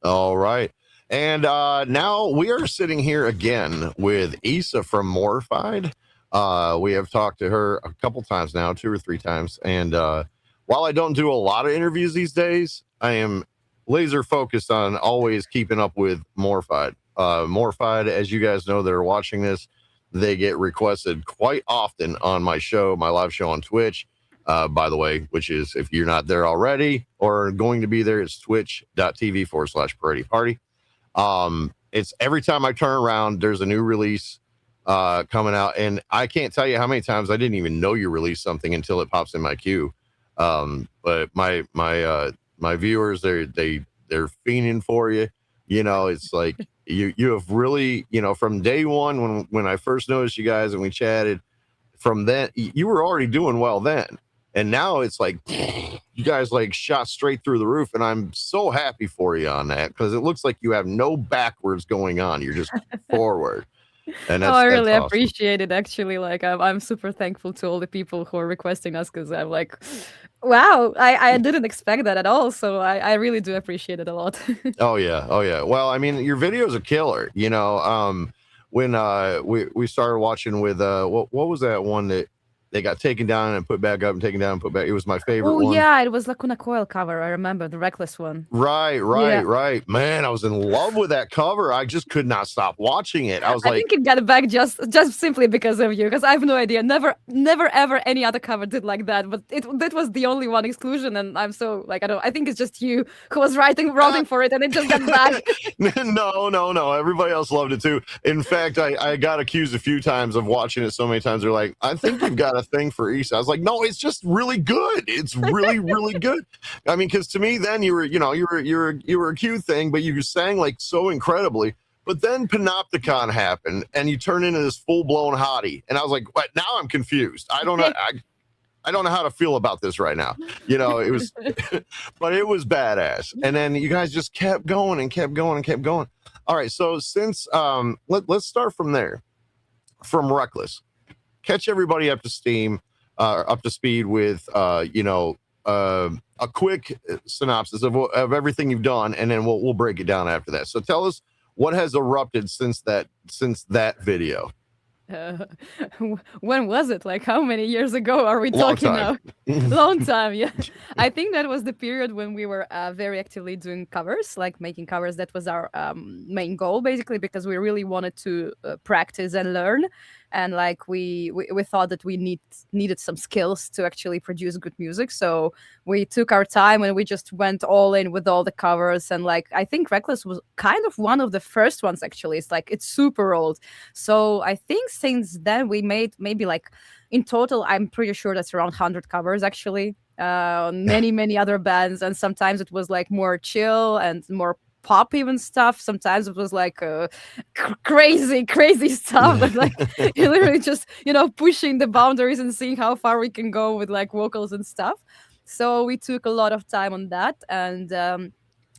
All right. And now we are sitting here again with Issa from Morphide. We have talked to her a couple times now, 2 or 3 times. And while I don't do a lot of interviews these days, I am laser focused on always keeping up with Morphide. Morphide, as you guys know that are watching this, they get requested quite often on my show, my live show on Twitch. By the way, which is if you're not there already or going to be there, it's twitch.tv/Peredy Party. It's every time I turn around, there's a new release coming out, and I can't tell you how many times I didn't even know you released something until it pops in my queue. But my viewers, they're fiending for you. You know, it's like you have really, you know, from day one when I first noticed you guys and we chatted. From then, you were already doing well then. And now it's like you guys like shot straight through the roof, and I'm so happy for you on that because it looks like you have no backwards going on. You're just forward, and Oh, I that's really awesome. appreciate it. Actually, like I'm super thankful to all the people who are requesting us because I'm like, wow, I didn't expect that at all. So I really do appreciate it a lot. Oh yeah, oh yeah. Well, I mean, your videos are killer. You know, when we started watching with what was that one that they got taken down and put back up and taken down and put back? It was my favorite Oh one. yeah, it was Lacuna Coil cover. I remember the Reckless one. Right, Yeah. right, right. Man, I was in love with that cover. I just could not stop watching it. I was I like, think it got back just simply because of you, because I have no idea. Never ever any other cover did like that. But that was the only one exclusion, and I'm so like I think it's just you who was routing for it, and it just got back. no. Everybody else loved it too. In fact, I got accused a few times of watching it so many times. They're like, I think you've got a thing for Issa. I was like, no, it's just really good. It's really, really good. I mean, because to me, then you were, you know, you were a cute thing, but you sang like so incredibly. But then Panopticon happened, and you turned into this full blown hottie, and I was like, what? Now I'm confused. I don't know. I don't know how to feel about this right now. You know, it was, but it was badass. And then you guys just kept going and kept going and kept going. All right. So since let's start from there, from Reckless, catch everybody up to steam, up to speed with a quick synopsis of everything you've done, and then we'll break it down after that. So tell us what has erupted since that video. Uh, when was it? Like, how many years ago are we Long talking time. now? Long time, yeah. I think that was the period when we were very actively doing covers, like making covers. That was our main goal, basically, because we really wanted to practice and learn. And like we thought that we needed some skills to actually produce good music. So we took our time and we just went all in with all the covers. And like I think Reckless was kind of one of the first ones. Actually, it's super old. So I think since then we made maybe like in total, I'm pretty sure that's around 100 covers actually. Many other bands, and sometimes it was like more chill and more pop even stuff. Sometimes it was like crazy stuff, but like you literally just pushing the boundaries and seeing how far we can go with like vocals and stuff. So we took a lot of time on that, and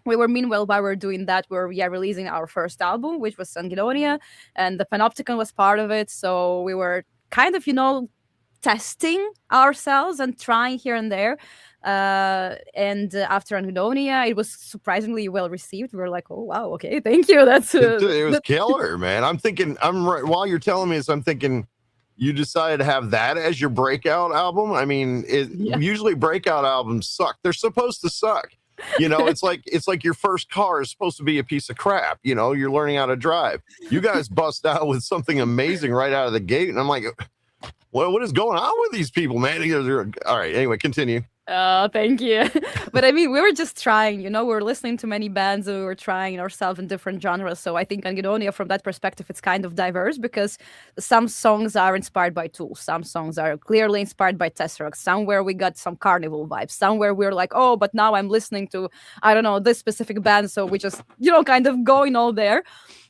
we were meanwhile while we were doing that, we are releasing our first album, which was Sanguidonia, and the Panopticon was part of it. So we were kind of testing ourselves and trying here and there. And after Anhedonia, it was surprisingly well received. We were like, "Oh wow, okay, thank you." That's It was killer, man. I'm thinking, I'm right while you're telling me this, I'm thinking you decided to have that as your breakout album. I mean, yeah. usually breakout albums suck. They're supposed to suck. You know, it's like your first car is supposed to be a piece of crap. You know, you're learning how to drive. You guys bust out with something amazing right out of the gate, and I'm like, well, what is going on with these people, man? All right, anyway, continue. Oh, thank you. But I mean, we were just trying, we were listening to many bands and we were trying ourselves in different genres. So I think Angedonia, from that perspective, it's kind of diverse because some songs are inspired by Tool. Some songs are clearly inspired by Tesseract. Somewhere we got some Carnival vibes. Somewhere we're like, oh, but now I'm listening to, I don't know, this specific band. So we just, kind of going all there.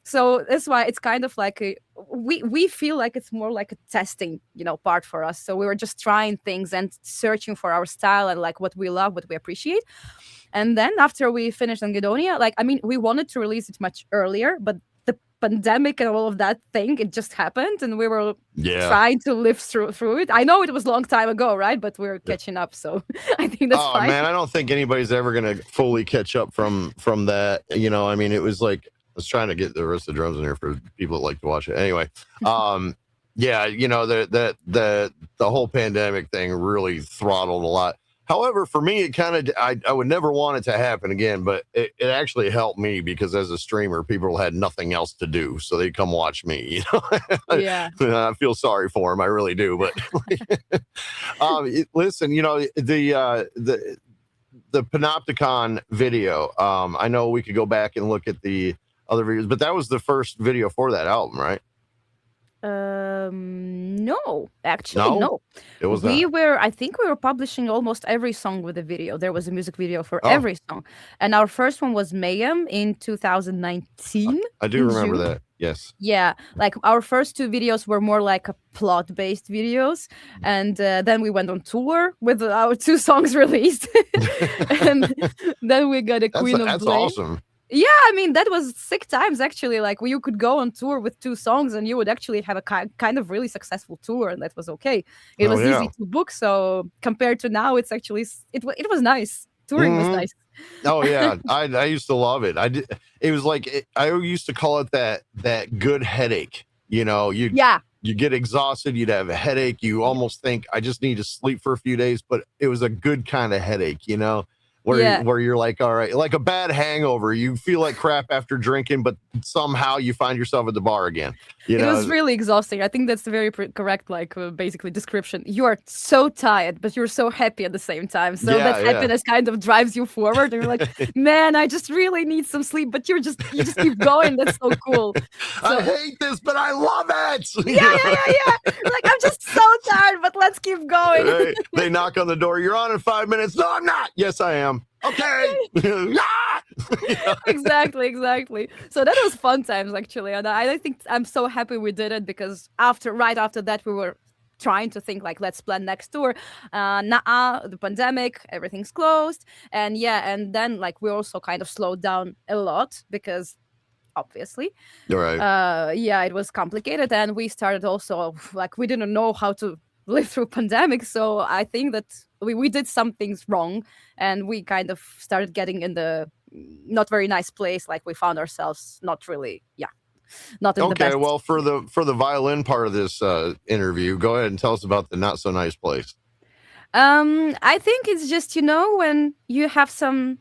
So that's why it's kind of like we feel like it's more like a testing, part for us. So we were just trying things and searching for our style and like what we love, what we appreciate. And then after we finished Angedonia, like, I mean, we wanted to release it much earlier, but the pandemic and all of that thing, it just happened, and we were Yeah. trying to live through it. I know it was a long time ago, right? But we're catching up, so I think that's Oh fine. man, I don't think anybody's ever gonna fully catch up from that. I mean, it was like, I was trying to get the rest of the drums in here for people that like to watch it. Anyway, yeah, the whole pandemic thing really throttled a lot. However, for me, it kind of, I would never want it to happen again, but it actually helped me because as a streamer, people had nothing else to do, so they'd come watch me. Yeah. I feel sorry for them, I really do. But listen, the Panopticon video. I know we could go back and look at the other videos, but that was the first video for that album, right? No, actually, no. It was not. I think we were publishing almost every song with a video. There was a music video for Oh. every song. And our first one was Mayhem in 2019. I do in remember June. that. Yes. Yeah, like our first two videos were more like a plot-based videos, and then we went on tour with our two songs released, and then we got a Queen of That's Blame. awesome. Yeah, I mean, that was 6 times actually. Like, you could go on tour with two songs and you would actually have a kind of really successful tour, and that was okay. It was easy to book. So compared to now, it's actually it was nice. Touring was nice. Oh yeah, I used to love it. I did. It was like I used to call it that good headache. You get exhausted. You'd have a headache. You almost think I just need to sleep for a few days, but it was a good kind of headache. Where you're like, all right, like a bad hangover. You feel like crap after drinking, but somehow you find yourself at the bar again. It was really exhausting. I think that's the very correct, basically description. You are so tired, but you're so happy at the same time. So that happiness kind of drives you forward. And you're like, man, I just really need some sleep. But you just keep going. That's so cool. I hate this, but I love it. Yeah. Like, I'm just so tired, but let's keep going. Right. They knock on the door. You're on in 5 minutes. No, I'm not. Yes, I am. Okay. Exactly. So that was fun times actually, and I think I'm so happy we did it because right after that we were trying to think like, let's plan next tour. The pandemic, everything's closed, and then like we also kind of slowed down a lot because obviously, right. It was complicated, and we started also like we didn't know how to live through pandemic. So I think that we did some things wrong, and we kind of started getting in the not very nice place. Like, we found ourselves not really, not in the best. Okay, well, for the violin part of this interview, go ahead and tell us about the not so nice place. I think it's just, when you have some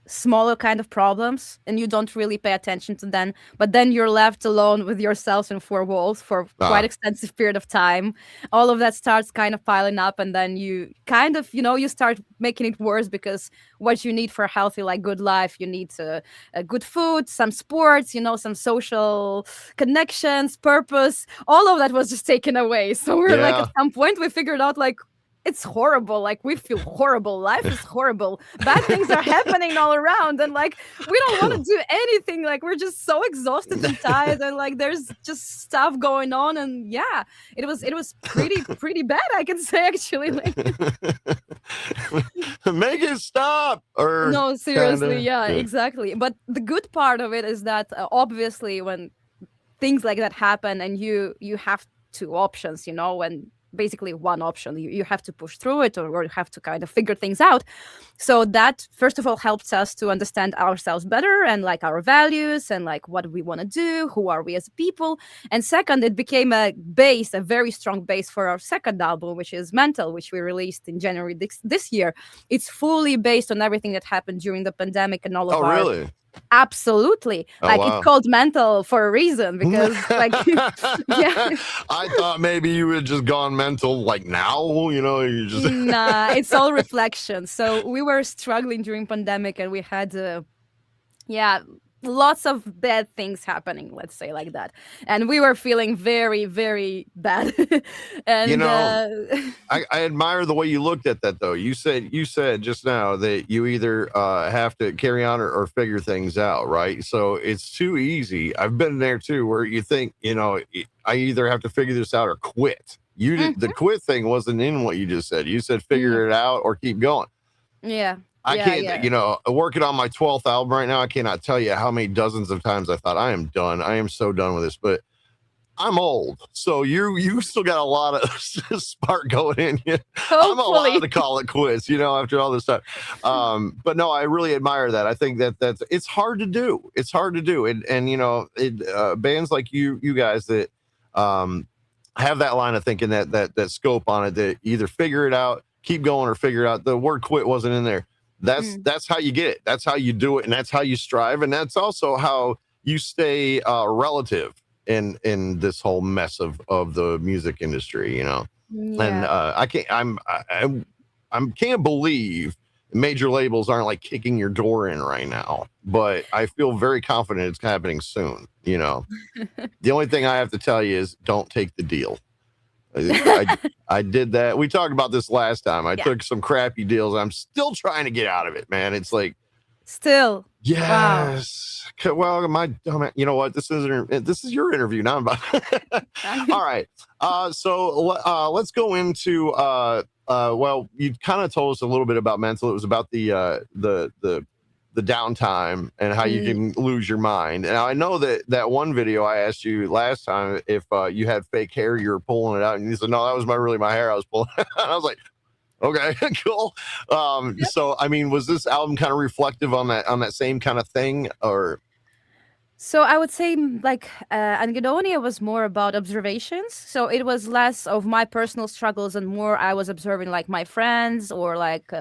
smaller kind of problems and you don't really pay attention to them, but then you're left alone with yourself in four walls for quite extensive period of time. All of that starts kind of piling up, and then you kind of, you start making it worse because what you need for a healthy, like, good life, you need good food, some sports, some social connections, purpose. All of that was just taken away. So we're like, at some point we figured out like, it's horrible. Like, we feel horrible. Life is horrible. Bad things are happening all around, and like, we don't want to do anything. Like, we're just so exhausted and tired, and like, there's just stuff going on. And it was pretty bad, I can say, actually. Like, make it stop. Or no, seriously, exactly. But the good part of it is that obviously when things like that happen, and you have two options, when basically one option, you have to push through it, or you have to kind of figure things out. So that first of all helps us to understand ourselves better, and like our values, and like what we want to do, who are we as people. And second, it became a very strong base for our second album, which is Mental, which we released in January this year. It's fully based on everything that happened during the pandemic and all of our really? Absolutely. Wow. It's called Mental for a reason, because like I thought maybe you had just gone mental like now, you just Nah, it's all reflection. So we were struggling during pandemic, and we had lots of bad things happening, let's say like that, and we were feeling very, very bad. And I admire the way you looked at that, though. You said just now that you either have to carry on or figure things out, right? So it's too easy. I've been there too, where you think, I either have to figure this out or quit. The quit thing wasn't in what you just said. You said figure it out or keep going. Yeah. I Yeah, can't, yeah. working on my 12th album right now. I cannot tell you how many dozens of times I thought I am done. I am so done with this, but I'm old, so you still got a lot of spark going in you. I'm allowed Hopefully. to call it quits, after all this time. But no, I really admire that. I think that's it's hard to do. It's hard to do, and bands like you guys that have that line of thinking, that scope on it, that either figure it out, keep going, or figure it out. The word quit wasn't in there. That's how you get it. That's how you do it, and that's how you strive, and that's also how you stay relative in this whole mess of the music industry, and Yeah. I can't believe major labels aren't like kicking your door in right now, but I feel very confident it's happening soon. The only thing I have to tell you is don't take the deal. I did that. We talked about this last time. I took some crappy deals. I'm still trying to get out of it, man. It's like, Still. Wow. yes. Well, you know what? This is your interview now. All right. So let's go into well, you kind of told us a little bit about mental. It was about the downtime and how you can lose your mind. And I know that one video I asked you last time if you had fake hair, you were pulling it out, and you said, no, that was really my hair I was pulling. And I was like, okay, cool. So I mean, was this album kind of reflective on that same kind of thing, or? So I would say like Angedonia was more about observations. So it was less of my personal struggles and more I was observing like my friends or like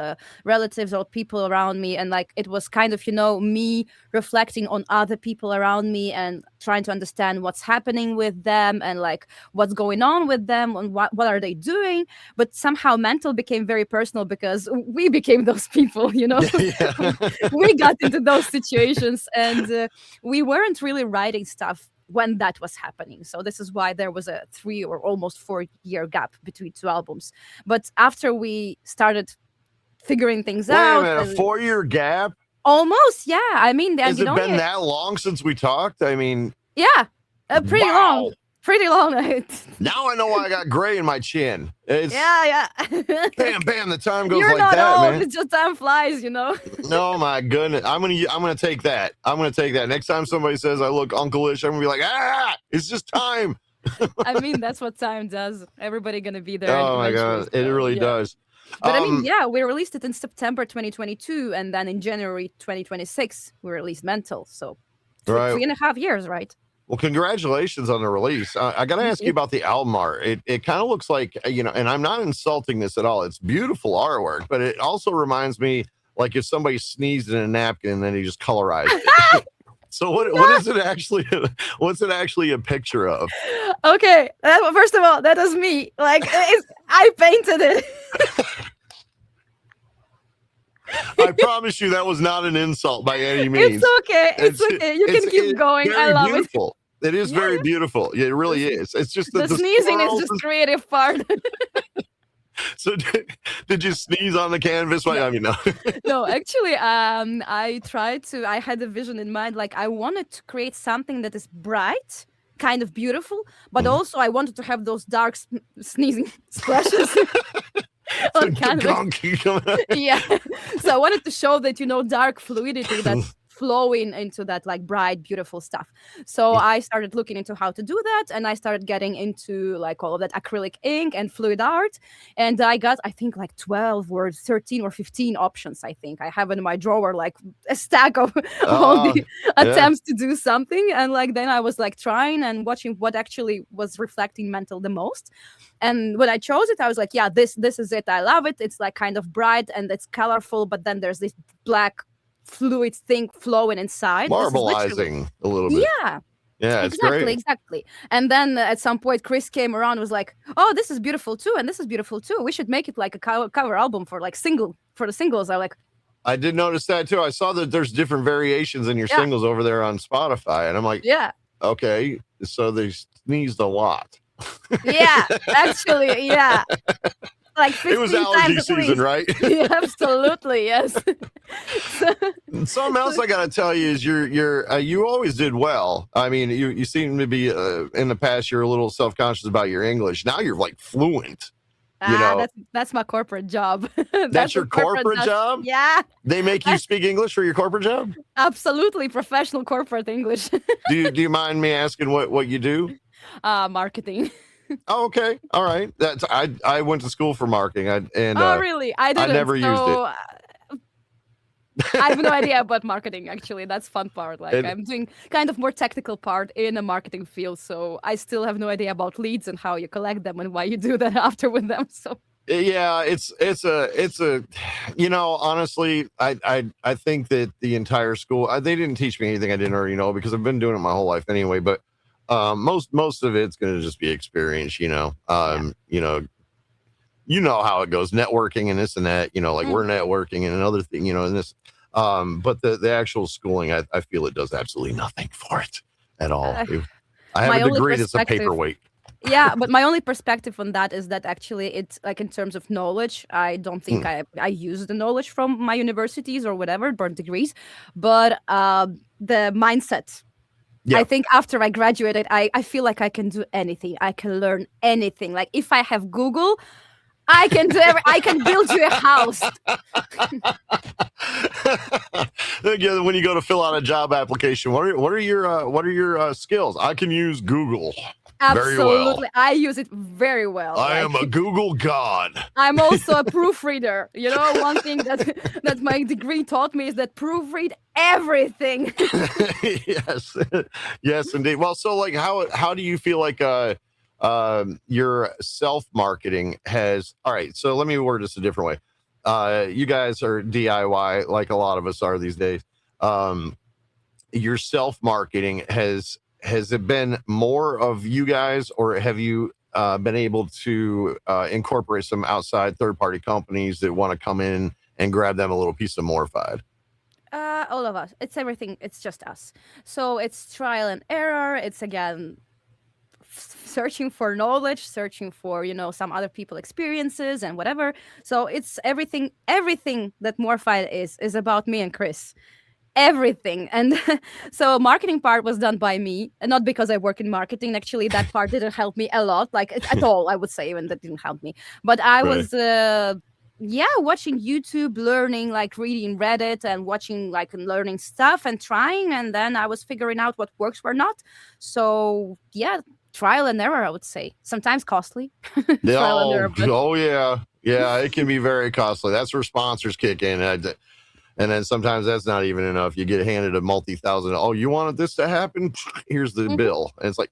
relatives or people around me. And like it was kind of, me reflecting on other people around me and trying to understand what's happening with them and like what's going on with them and what are they doing. But somehow mental became very personal because we became those people, Yeah. we got into those situations and we weren't really writing stuff when that was happening. So this is why there was a 3 or almost 4 year gap between 2 albums. But after we started figuring things Wait out, a minute, a 4-year gap? Almost, yeah. I mean, has it been that long since we talked? I mean, yeah, pretty long. Pretty long. Now I know why I got gray in my chin. Yeah. Bam, bam. The time goes You're like not that, old, man. it's just time flies, No, my goodness. I'm gonna take that. I'm gonna take that. Next time somebody says I look uncle-ish, I'm gonna be like, it's just time. I mean, that's what time does. Everybody gonna be there. Oh my god, it really does. But I mean, we released it in September 2022, and then in January 2026, we released Mental. So 3.5 years, right? Well, congratulations on the release. I got to ask you about the album art. It kind of looks like, and I'm not insulting this at all. It's beautiful artwork, but it also reminds me like if somebody sneezed in a napkin and then he just colorized it. So what is it actually? What's it actually a picture of? Okay, first of all, that was me. Like I painted it. I promise you that was not an insult by any means. It's okay. It's okay. You can keep going. I love beautiful. It is very beautiful. It really is. It's just the sneezing is just creative part. So did you sneeze on the canvas? No. I mean, no. No, actually, I had a vision in mind. Like I wanted to create something that is bright, kind of beautiful, but also I wanted to have those dark sneezing splashes. On canvas. Yeah. So I wanted to show that, dark fluidity that's flowing into that like bright, beautiful stuff. So I started looking into how to do that. And I started getting into like all of that acrylic ink and fluid art. And I got, I think like 12 or 13 or 15 options. I think I have in my drawer, like a stack of all the attempts to do something. And like, then I was like trying and watching what actually was reflecting mental the most. And when I chose it, I was like, yeah, this is it. I love it. It's like kind of bright and it's colorful, but then there's this black fluid thing flowing inside. Marbleizing a little bit. Yeah, it's great. Exactly. And then at some point, Chris came around and was like, oh, this is beautiful too. And this is beautiful too. We should make it like a cover album for like for the singles. I did notice that too. I saw that there's different variations in your singles over there on Spotify. And I'm like, okay, so they sneezed a lot. Yeah, actually, yeah. Like 15 it was allergy season, right? Yeah, absolutely, yes. Something else I got to tell you is you always did well. I mean, you seem to be in the past you're a little self-conscious about your English. Now you're like fluent. You know, That's my corporate job. that's That's your what corporate corporate does. job. Yeah, They make you that's speak English for your corporate job. absolutely professional corporate English. Do you mind me asking what you do? Marketing. Oh, okay, all right. That's I went to school for marketing. Oh, really? I I didn't. never used it. So I have no idea about marketing, actually. That's fun part. Like, And I'm doing kind of more technical part in a marketing field, so I still have no idea about leads and how you collect them and why you do that after with them. So yeah, it's a honestly, I think that the entire school they didn't teach me anything I didn't already know because I've been doing it my whole life anyway. But most of it's going to just be experience. yeah. You know how it goes, networking and this and that. Like we're Mhm. networking and another thing. And this. But the actual schooling, I feel it does absolutely nothing for it at all. Uh, I have my a only degree that's a perspective paperweight. Yeah, but my only perspective on that is that actually it's like in terms of knowledge, I don't think Mm, I use the knowledge from my universities or whatever, burn degrees, but the mindset. I yeah. think after I graduated, I feel like I can do anything. I can learn anything. Like if I have Google, I can build you a house. Yeah, when you go to fill out a job application, what are your skills? I can use Google very well. Absolutely. I use it very well. I am Like a Google god. I'm also a proofreader. You know, one thing that that my degree taught me is that proofread everything. Yes, yes, indeed. Well, so like, how do you feel like your self marketing has? All right, so let me word this a different way. You guys are DIY like a lot of us are these days. Um, your self marketing has it been more of you guys, or have you been able to incorporate some outside third party companies that want to come in and grab them a little piece of Morphide? All of us. It's everything. It's just us. So it's trial and error. It's again searching for knowledge, searching for some other people experiences and whatever. So it's everything. Everything that Morphide is about me and Chris. Everything. And so marketing part was done by me, and not because I work in marketing. Actually, that part didn't help me a lot, like at all, I would say. Even that didn't help me. But I Right. was yeah, watching YouTube, learning, like reading Reddit and watching, like, and learning stuff and trying, and then I was figuring out what works or not. So yeah, trial and error, I would say. Sometimes costly. Trial and Oh, error, but oh yeah, yeah. It can be very costly. That's where sponsors kick in. And then sometimes that's not even enough. You get handed a multi-thousand. Oh, you wanted this to happen? Here's the Mhm. bill. And it's like,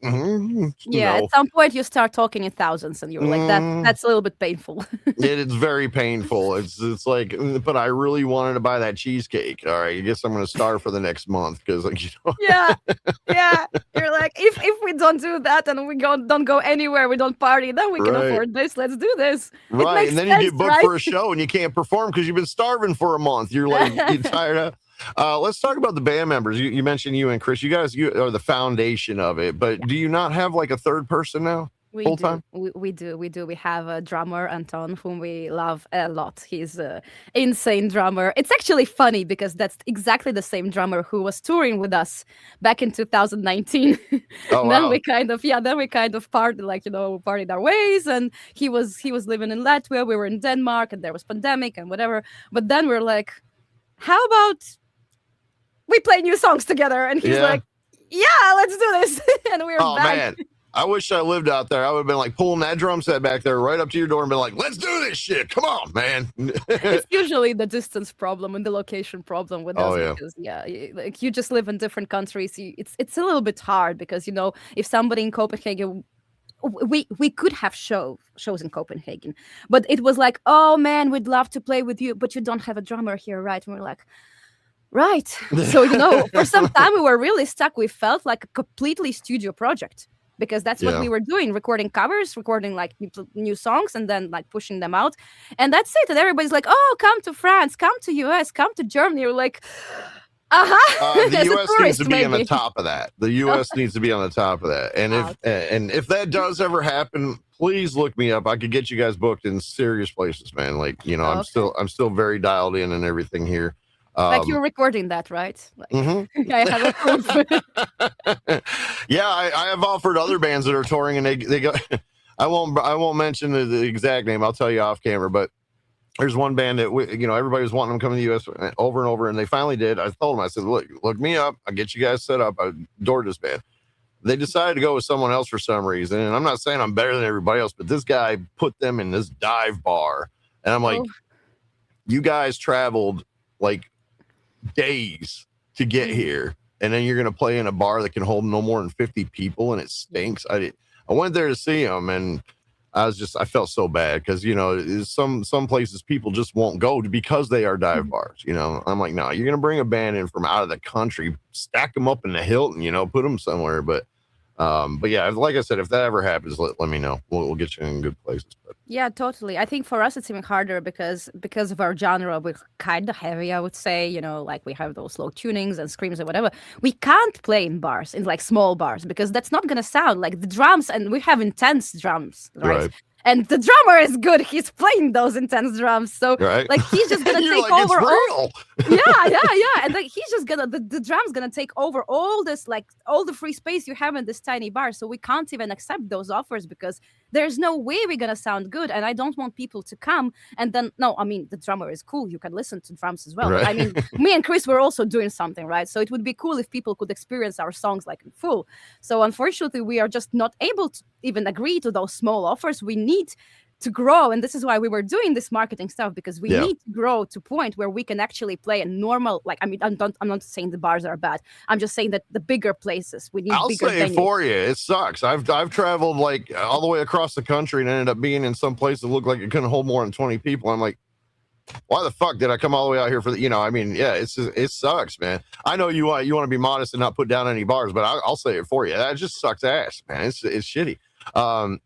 Yeah, at no. some point you start talking in thousands and you're like, Mm, that's a little bit painful. it's very painful. It's like, but I really wanted to buy that cheesecake. All right, I guess I'm going to starve for the next month because, like, Yeah, yeah. You're like, if we don't do that and don't go anywhere, we don't party, then we can right, afford this. Let's do this. It right. makes And then you sense, get booked right? for a show and you can't perform because you've been starving for a month. You're like, you're tired of. Let's talk about the band members. You mentioned you and Chris. You are the foundation of it. But Yeah, do you not have like a third person now, we full do. time? We do. We do. We have a drummer, Anton, whom we love a lot. He's a insane drummer. It's actually funny because that's exactly the same drummer who was touring with us back in 2019. Oh Then wow. we kind of, yeah, then we kind of partied, like, partied our ways, and he was living in Latvia, we were in Denmark, and there was pandemic and whatever. But then we're like, how about we play new songs together? And he's Yeah. like, yeah, let's do this. And we're Oh back. man. I wish I lived out there. I would have been like pulling that drum set back there right up to your door and been like, let's do this shit. Come on, man. It's usually the distance problem and the location problem with Oh us, yeah. because yeah, like, you just live in different countries. It's a little bit hard because if somebody in Copenhagen, we could have shows in Copenhagen, but it was like, oh man, we'd love to play with you, but you don't have a drummer here, right? And we're like, right. So, for some time we were really stuck. We felt like a completely studio project because that's what Yeah. we were doing, recording covers, recording like new songs, and then like pushing them out. And that's it. And everybody's like, oh, come to France, come to US, come to Germany. You're like, The as a U.S. needs tourist, to be on the maybe. top of that. The U.S. needs to be on the top of that. And Out. if that does ever happen, please look me up. I could get you guys booked in serious places, man. Like, I'm Okay. still very dialed in and everything here. Like you're recording that, right? Like, Mhm. I have a proof. Yeah, I have offered other bands that are touring, and they go. I won't mention the exact name. I'll tell you off camera, but there's one band that everybody was wanting them to come to the U.S. over and over, and they finally did. I told them, I said, look me up. I'll get you guys set up. I adored this band. They decided to go with someone else for some reason, and I'm not saying I'm better than everybody else, but this guy put them in this dive bar, and I'm like, you guys traveled like days to get here, and then you're going to play in a bar that can hold no more than 50 people, and it stinks. I went there to see them, and I felt so bad because some places people just won't go because they are dive bars. I'm like, no, you're gonna bring a band in from out of the country, stack them up in the Hilton, put them somewhere. But yeah, like I said, if that ever happens, let me know. We'll get you in good places. But Yeah, totally. I think for us it's even harder because of our genre. We're kind of heavy, I would say. Like we have those low tunings and screams and whatever. We can't play in bars, in like small bars, because that's not gonna sound like the drums. And we have intense drums, right? And the drummer is good. He's playing those intense drums. So like he's just gonna take over all. Yeah. And like he's just gonna the drum's gonna take over all this, like all the free space you have in this tiny bar. So we can't even accept those offers because there's no way we're gonna sound good. And I don't want people to come and then the drummer is cool. You can listen to drums as well. I mean, me and Chris were also doing something, right? So it would be cool if people could experience our songs like in full. So unfortunately, we are just not able to even agree to those small offers. We need to grow, and this is why we were doing this marketing stuff, because we need to grow to a point where we can actually play a normal, I'm not saying the bars are bad. I'm just saying that the bigger places, we need bigger venues. I'll say it for you, it sucks. I've traveled like all the way across the country and ended up being in some place that looked like it couldn't hold more than 20 people. I'm like, why the fuck did I come all the way out here for it sucks, man. I know you want to be modest and not put down any bars, but I'll say it for you. That just sucks ass, man. It's shitty. But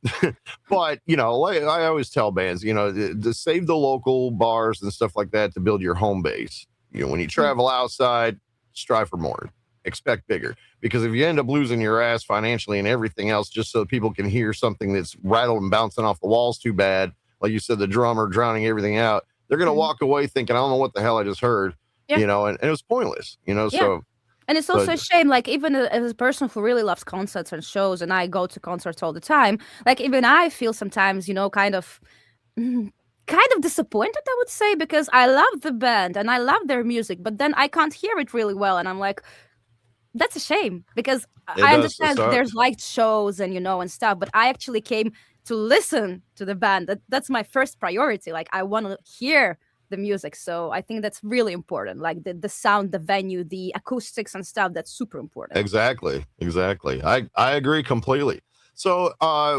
like I always tell bands, to save the local bars and stuff like that to build your home base. When you travel outside, strive for more, expect bigger, because if you end up losing your ass financially and everything else just so people can hear something that's rattled and bouncing off the walls too bad, like you said, the drummer drowning everything out, they're gonna walk away thinking, I don't know what the hell I just heard. And it was pointless, so. And it's also a shame, like, even as a person who really loves concerts and shows, and I go to concerts all the time, like, even I feel sometimes, kind of disappointed, I would say, because I love the band and I love their music, but then I can't hear it really well. And I'm like, that's a shame, because I understand there's light shows and, and stuff, but I actually came to listen to the band. That's my first priority. Like, I want to hear the music. So I think that's really important. Like the sound, the venue, the acoustics and stuff, that's super important. Exactly. I agree completely. So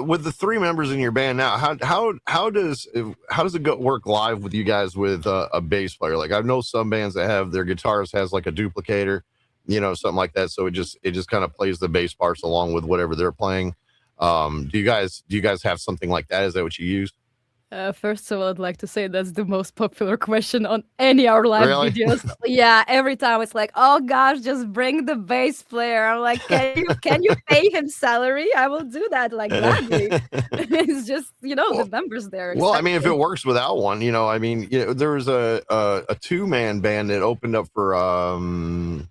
with the three members in your band now, how does it work live with you guys with a bass player? Like I know some bands that have their guitarist has like a duplicator, something like that. So it just kind of plays the bass parts along with whatever they're playing. Do you guys have something like that? Is that what you use? First of all, I'd like to say that's the most popular question on any of our live videos. Yeah, every time it's like, oh gosh, just bring the bass player. I'm like, can you pay him salary? I will do that like gladly. It's just the numbers there. Well, I mean, if it works without one, there was a 2-man band that opened up for oh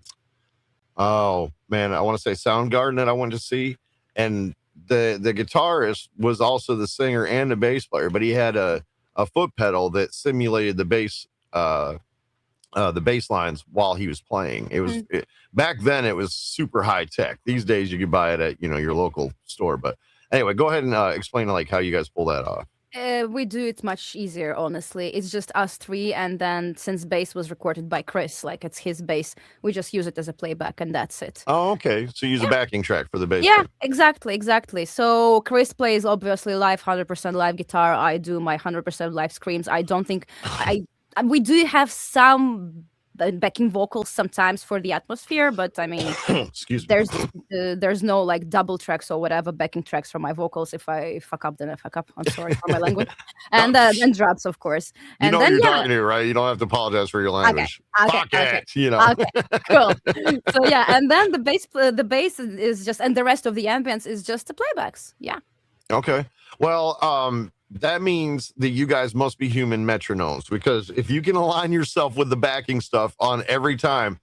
man, I want to say Soundgarden that I wanted to see, and the guitarist was also the singer and the bass player, but he had a foot pedal that simulated the bass lines while he was playing. It was back then it was super high tech. These days you could buy it at your local store. But anyway, go ahead and explain like how you guys pull that off. We do it much easier, honestly. It's just us three, and then since bass was recorded by Chris, like it's his bass, we just use it as a playback, and that's it. Oh, okay. So you use a backing track for the bass. Yeah, exactly. So Chris plays obviously live, 100% live guitar. I do my 100% live screams. I don't think we do have some backing vocals sometimes for the atmosphere, but I mean, excuse me, there's no like double tracks or whatever backing tracks for my vocals. If I fuck up, then I fuck up. I'm sorry for my language. And drops, of course. And then, you're talking to, right? You don't have to apologize for your language. Okay. Cool. So yeah, and then the bass is just, and the rest of the ambience is just the playbacks. Yeah. Okay. Well, that means that you guys must be human metronomes, because if you can align yourself with the backing stuff on every time,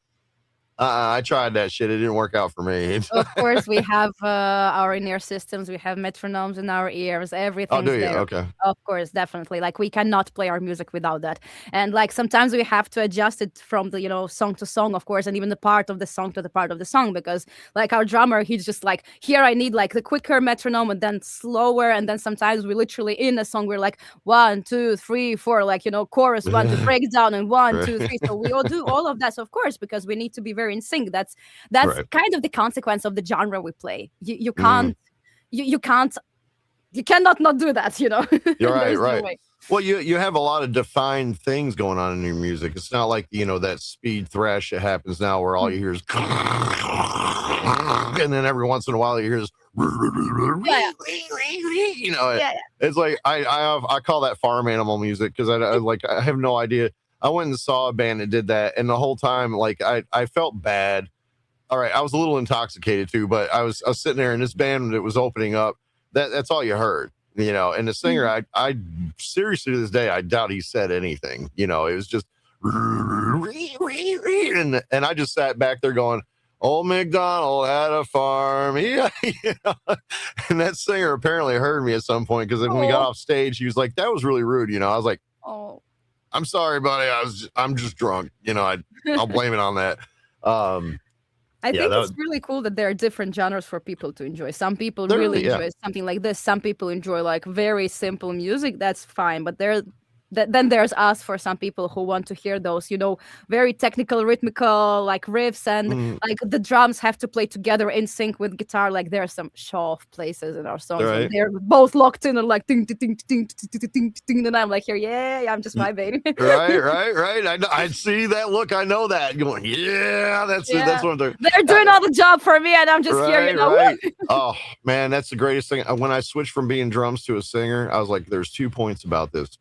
I tried that shit. It didn't work out for me. Of course, we have our in-ear systems. We have metronomes in our ears. Oh, do Everything's you? there. Okay. Of course, definitely. Like we cannot play our music without that. And like sometimes we have to adjust it from the song to song, of course, and even the part of the song to the part of the song because like our drummer, he's just like here I need like the quicker metronome and then slower, and then sometimes we literally in a song we're like 1, 2, 3, 4, like chorus 1 2 breakdown and one two Right. three. So we all do all of that, so of course, because we need to be very in sync. That's Right. kind of the consequence of the genre we play. You Mm. can't you can't you cannot not do that. You're right. There's no Right. way. Well, you have a lot of defined things going on in your music. It's not like that speed thrash that happens now, where all Mm. you hear is, and then every once in a while you hear this. Yeah, yeah, It's like I call that farm animal music because I have no idea. I went and saw a band that did that, and the whole time like I felt bad. All right, I was a little intoxicated too, but I was sitting there, and this band that was opening up, that's all you heard, and the singer, Mhm. I seriously to this day I doubt he said anything. It was just and I just sat back there going, old McDonald had a farm. Yeah. And that singer apparently heard me at some point, because when we got Oh, off stage, he was like, that was really rude. I was like, oh. I'm sorry, buddy. I'm just drunk. I'll blame it on that. Um, I yeah, think that it's was, really cool that there are different genres for people to enjoy. Some people there really really, yeah. enjoy something like this. Some people enjoy like very simple music. That's fine. But then there's us for some people who want to hear those, very technical, rhythmical like riffs, and Mm, like the drums have to play together in sync with guitar. Like there are some show-off places in our songs when right. they're both locked in and like ding ding ding ding ding ding ding ding, and I'm like here, yeah, I'm just vibing. Right. I see that look. I know that. Going, yeah, that's it. That's Yeah, what I'm doing. they're Uh, doing all the job for me, and I'm just here, right. woo! Oh man, that's the greatest thing. When I switched from being drums to a singer, I was like, there's 2 points about this.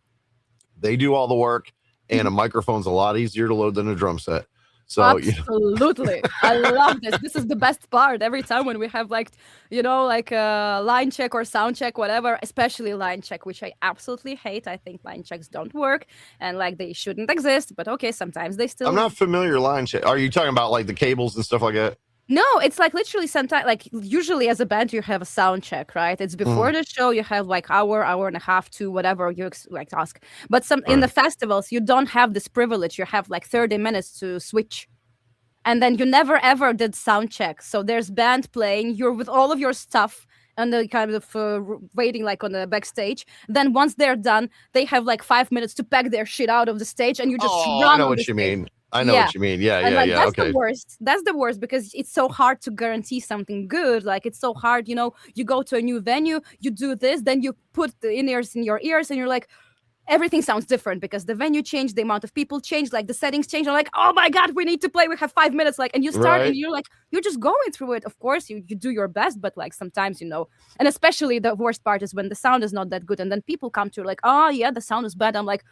They do all the work, and a microphone's a lot easier to load than a drum set. So, Absolutely. I love this. This is the best part every time when we have like, like a line check or sound check, whatever, especially line check, which I absolutely hate. I think line checks don't work and like they shouldn't exist, but okay, sometimes they I'm still. not familiar line check. Are you talking about like the cables and stuff like that? No, it's like literally sometimes like usually as a band you have a sound check, right? It's before Mhm. the show, you have like hour and a half to whatever you like ask. But some in the Right. festivals, you don't have this privilege. You have like 30 minutes to switch. And then you never ever did sound check. So there's band playing, you're with all of your stuff and the kind of waiting like on the backstage. Then once they're done, they have like 5 minutes to pack their shit out of the stage and you just Oh, I run know on the what you stage. mean. I know Yeah. what you mean. Yeah, And yeah, like yeah. that's the Okay. worst. That's the worst because it's so hard to guarantee something good. Like it's so hard, you go to a new venue, you do this, then you put the in-ears in your ears and you're like, everything sounds different because the venue changed, the amount of people changed, like the settings changed. I'm like, oh my God, we need to play. We have 5 minutes. Like, and you start and Right. you're like, you're just going through it. Of course, you do your best, but like sometimes, and especially the worst part is when the sound is not that good. And then people come to you like, oh yeah, the sound is bad. I'm like,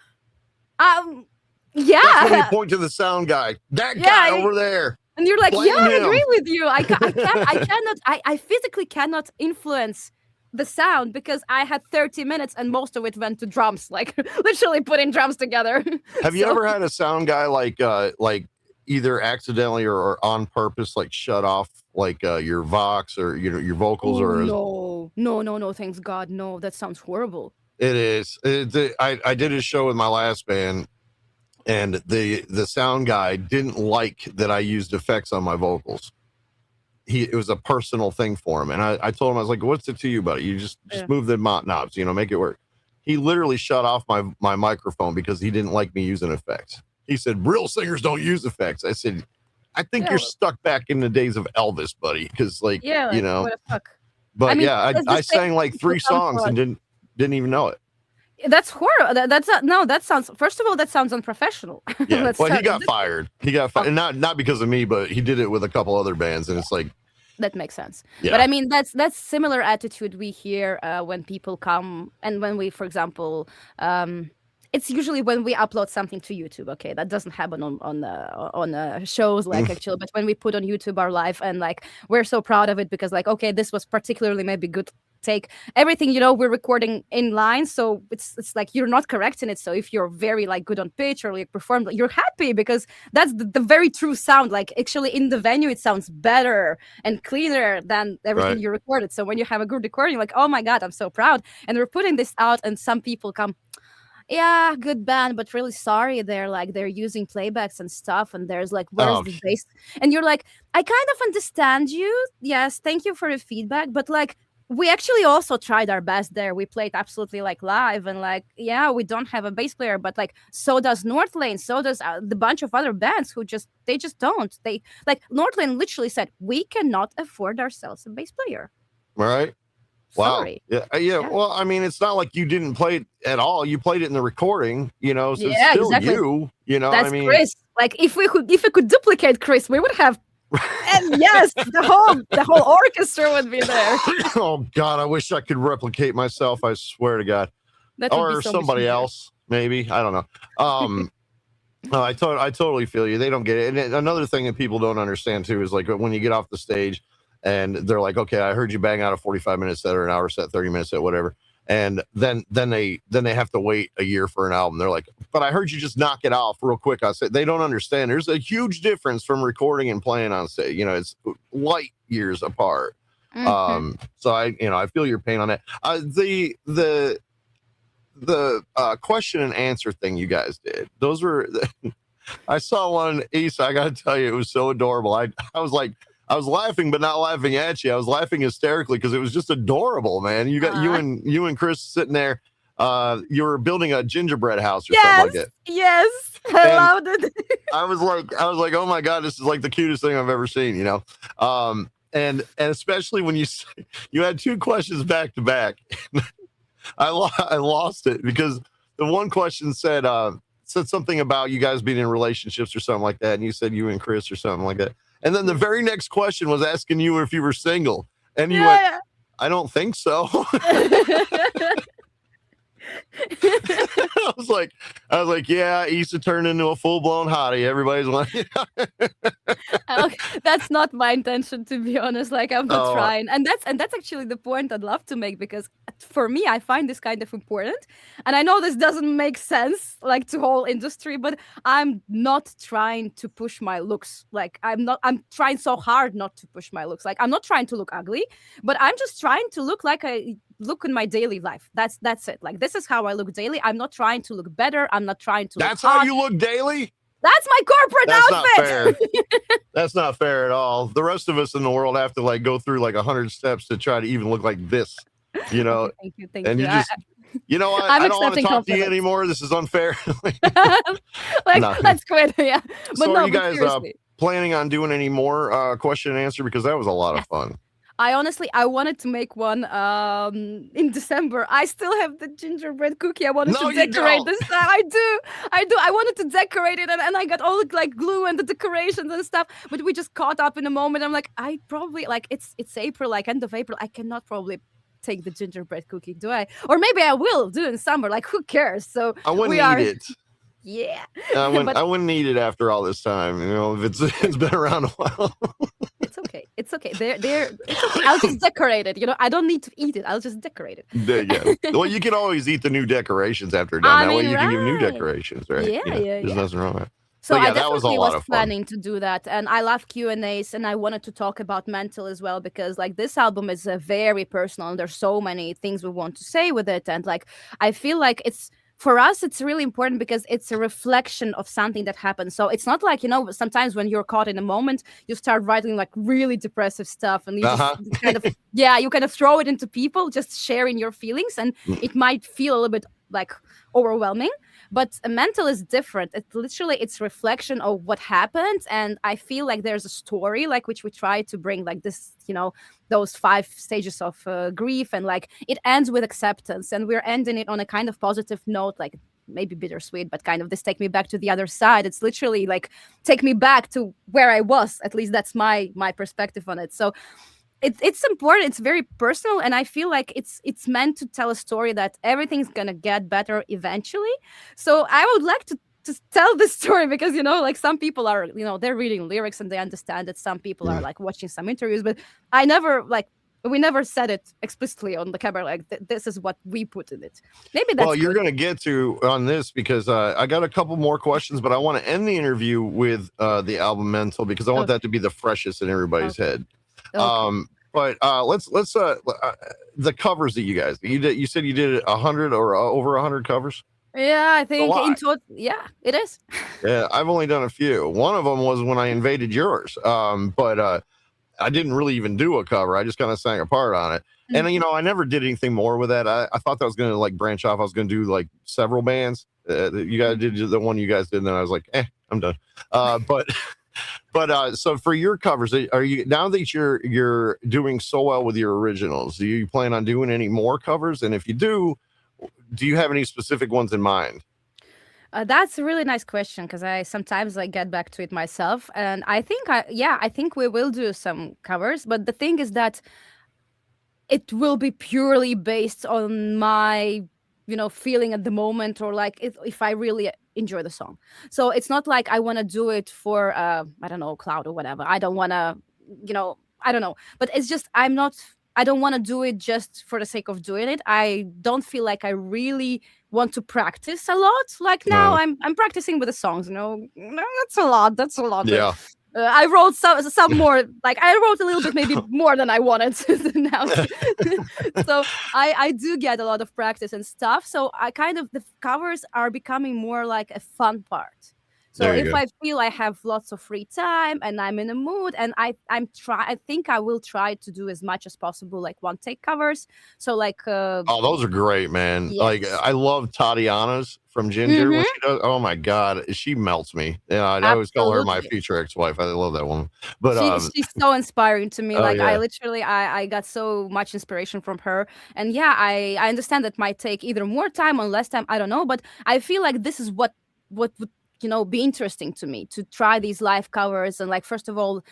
um, That's when you yeah, point to the sound guy. That guy yeah. over there. And you're like, yeah, Blame I agree him. with you. I physically cannot influence the sound because I had 30 minutes and most of it went to drums, like literally putting drums together. Have you So, ever had a sound guy like either accidentally or on purpose like shut off like your vox or your vocals, oh or no, no, no, no, thanks God, no, that sounds horrible. it is I did a show with my last band, and the sound guy didn't like that I used effects on my vocals. It was a personal thing for him, and I told him, I was like, what's it to you, buddy? You just Yeah. move the knobs, make it work. He literally shut off my microphone because he didn't like me using effects. He said, real singers don't use effects. I said, I think Yeah, you're stuck back in the days of Elvis, buddy, because yeah, like what the fuck. I but mean, yeah, it's the I same sang like people 3 come to songs us. and didn't even know it. That's horrible. That's no. That sounds. First of all, that sounds unprofessional. Yeah, Let's well, he start. got fired. He got fired, Okay. and not because of me, but he did it with a couple other bands, and it's like, That makes sense. But yeah. I mean, that's similar attitude we hear when people come and when we, for example, it's usually when we upload something to YouTube. Okay, that doesn't happen on shows like actually, but when we put on YouTube our live and like we're so proud of it because like okay, this was particularly maybe good take everything, we're recording in line, so it's like you're not correcting it. So if you're very like good on pitch or like perform, like, you're happy because that's the very true sound. Like actually in the venue it sounds better and cleaner than everything Right. you recorded. So when you have a good recording, you're like, oh my god, I'm so proud. And we're putting this out, and some people come, yeah, good band, but really sorry, they're using playbacks and stuff, and there's like, where's Oh, the bass? And you're like, I kind of understand you, yes, thank you for the feedback, but like, we actually also tried our best there. We played absolutely like live, and like, yeah, we don't have a bass player, but like, so does North Lane, so does the bunch of other bands who they just don't. They like, North Lane literally said, we cannot afford ourselves a bass player. all right. Wow. Sorry. Yeah. Yeah. Well, I mean, it's not like you didn't play it at all. You played it in the recording, so it's Yeah, still exactly. I That's mean, Chris. Like if we could duplicate Chris, we would have, and yes, the whole orchestra would be there. oh God, I wish I could replicate myself. I swear to God. That would Or be so much somebody easier. else, maybe. I don't know. No, I totally feel you. They don't get it. And another thing that people don't understand too is like when you get off the stage and they're like, okay, I heard you bang out a 45-minute set or an hour set, 30-minute set, whatever. And then they have to wait a year for an album. They're like, but I heard you just knock it off real quick. I said, they don't understand. There's a huge difference from recording and playing on stage. It's light years apart. Mhm. So I feel your pain on that. The question and answer thing you guys did, those were I saw one, Issa, I gotta tell you, it was so adorable. I was like, I was laughing but not laughing at you. I was laughing hysterically because it was just adorable, man. You got you and Chris sitting there, you were building a gingerbread house or something like that. Yes, I loved it. I was like, oh my God, this is like the cutest thing I've ever seen, and especially when you had two questions back to back. I lost it because the one question said something about you guys being in relationships or something like that, and you said you and Chris or something like that. And then the very next question was asking you if you were single, and you went, "I don't think so." I was like, yeah, Issa turned into a full blown hottie. Everybody's like, that's not my intention, to be honest. Like I'm not Oh. trying, and that's actually the point I'd love to make, because for me, I find this kind of important. And I know this doesn't make sense, like to whole industry, but I'm not trying to push my looks. Like I'm trying so hard not to push my looks. Like I'm not trying to look ugly, but I'm just trying to look like I look in my daily life. That's it. Like this is how I look daily. I'm not trying to look better. I'm not trying to That's look how hot. you look daily? That's my corporate That's outfit. not fair. That's not fair at all. The rest of us in the world have to like go through like 100 steps to try to even look like this, Okay, thank you. and you just, what? I'm I don't want to accepting talk to you compliments. anymore. This is unfair. Like No. let's quit. Yeah, but So no, are you but guys seriously. planning on doing any more question and answer? Because that was a lot of fun. I wanted to make one in December. I still have the gingerbread cookie. I wanted No, to you decorate don't. this. I do. I wanted to decorate it, and I got all the like glue and the decorations and stuff. But we just caught up in a moment. I'm like, I probably like it's April, like end of April. I cannot probably take the gingerbread cookie, do I? Or maybe I will do in summer. Like who cares? So I wouldn't we are. eat it. Yeah. I wouldn't. But I wouldn't eat it after all this time. If it's been around a while. it's okay. It's okay. It's okay. I'll just decorate it. I don't need to eat it. I'll just decorate it. Yeah. Well, you can always eat the new decorations after done. That way you can give new decorations, right? Yeah, There's nothing wrong with it. So But yeah, I that was a definitely lot was of fun. planning to do that, and I love Q&As, and I wanted to talk about Mental as well, because like this album is very personal, and there's so many things we want to say with it, and like I feel like for us it's really important because it's a reflection of something that happened. So it's not like sometimes when you're caught in a moment you start writing like really depressive stuff, and you just kind of you kind of throw it into people, just sharing your feelings, and it might feel a little bit like overwhelming. But Mental is different. It's reflection of what happened, and I feel like there's a story like which we try to bring, like this, those 5 stages of grief, and like it ends with acceptance, and we're ending it on a kind of positive note, like maybe bittersweet, but kind of this take me back to the other side. It's literally like take me back to where I was. At least that's my perspective on it. So it's important. It's very personal, and I feel like it's meant to tell a story that everything's gonna get better eventually. So I would like to tell this story because like some people are they're reading lyrics and they understand it. Some people are like watching some interviews, but I never like We never said it explicitly on the camera, like this is what we put in it. Maybe Well, that's you're good. going to get to on this because I got a couple more questions, but I want to end the interview with the album Mental because I want that Okay. to be the freshest in everybody's Okay. head. Okay. But let's the covers that you guys you did. You said you did 100 or over 100 covers. Yeah, I A think in lot. total, yeah, it is. Yeah, I've only done a few. One of them was when I invaded yours. But I didn't really even do a cover. I just kind of sang a part on it. And Mhm. I never did anything more with that. I thought that was gonna like branch off. I was gonna do like several bands. You guys did the one you guys did, and then I was like, I'm done. But so for your covers, are you now that you're doing so well with your originals? Do you plan on doing any more covers? And if you do you have any specific ones in mind? That's a really nice question because I sometimes like get back to it myself, and I think we will do some covers. But the thing is that it will be purely based on my feeling at the moment, or like if I really enjoy the song. So it's not like I want to do it for I don't know, cloud or whatever. I don't want to, I don't know, but it's just I don't want to do it just for the sake of doing it. I don't feel like I really want to practice a lot. Like now No. I'm practicing with the songs, no, that's a lot. Yeah. I wrote some more, like I wrote a little bit maybe more than I wanted now. So I do get a lot of practice and stuff. So I kind of, the covers are becoming more like a fun part. So There you if go. I feel I have lots of free time and I'm in a mood, and I think I will try to do as much as possible like one take covers. So like Oh, those are great, man. Like yes. I love Tatiana's from Ginger when Mm-hmm. she does. Oh my god, she melts me. Yeah, I always call her my Absolutely. future ex-wife. I love that woman. But She's so inspiring to me. oh Like I yeah, literally I got so much inspiration from her. And yeah, I understand that might take either more time or less time, I don't know, but I feel like this is what would be interesting to me, to try these live covers. And like, first of all,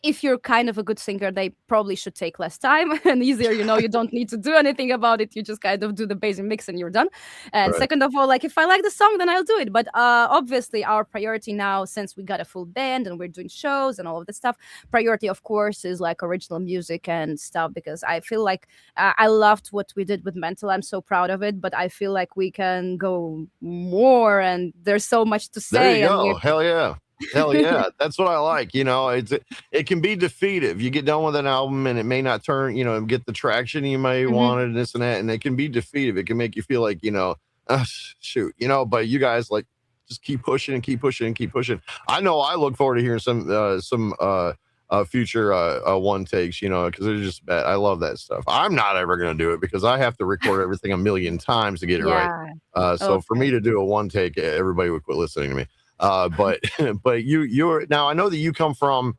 if you're kind of a good singer, they probably should take less time and easier. You don't need to do anything about it. You just kind of do the basic mix and you're done. And right. second of all, like if I like the song, then I'll do it. But obviously, our priority now, since we got a full band and we're doing shows and all of this stuff, priority, of course, is like original music and stuff, because I feel like I loved what we did with Mental. I'm so proud of it, but I feel like we can go more, and there's so much to There you say. And go. Hell yeah. Hell yeah. That's what I like. It can be defeative. You get done with an album and it may not turn, get the traction you may Mhm. want and this and that. And it can be defeative. It can make you feel like, shoot, but you guys like just keep pushing and keep pushing and keep pushing. I know I look forward to hearing some future one takes, because they're just bad. I love that stuff. I'm not ever gonna do it because I have to record everything a million times to get it right. Yeah. So for me Okay. to do a one take, everybody would quit listening to me. But but you're now I know that you come from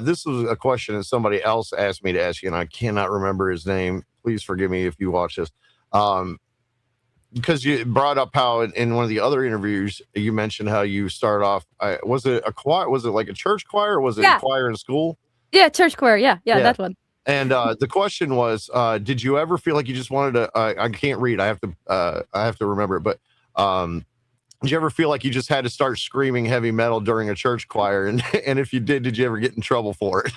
this was a question that somebody else asked me to ask you, and I cannot remember his name. Please forgive me if you watch this. Um, because you brought up how in one of the other interviews you mentioned how you start off. Was it a choir? Was it like a church choir? Or was it Yeah. choir in school? Yeah, church choir. Yeah, yeah, Yeah. that one. And the question was, did you ever feel like you just wanted to? I can't read. I have to remember it. But did you ever feel like you just had to start screaming heavy metal during a church choir? And and if you did you ever get in trouble for it?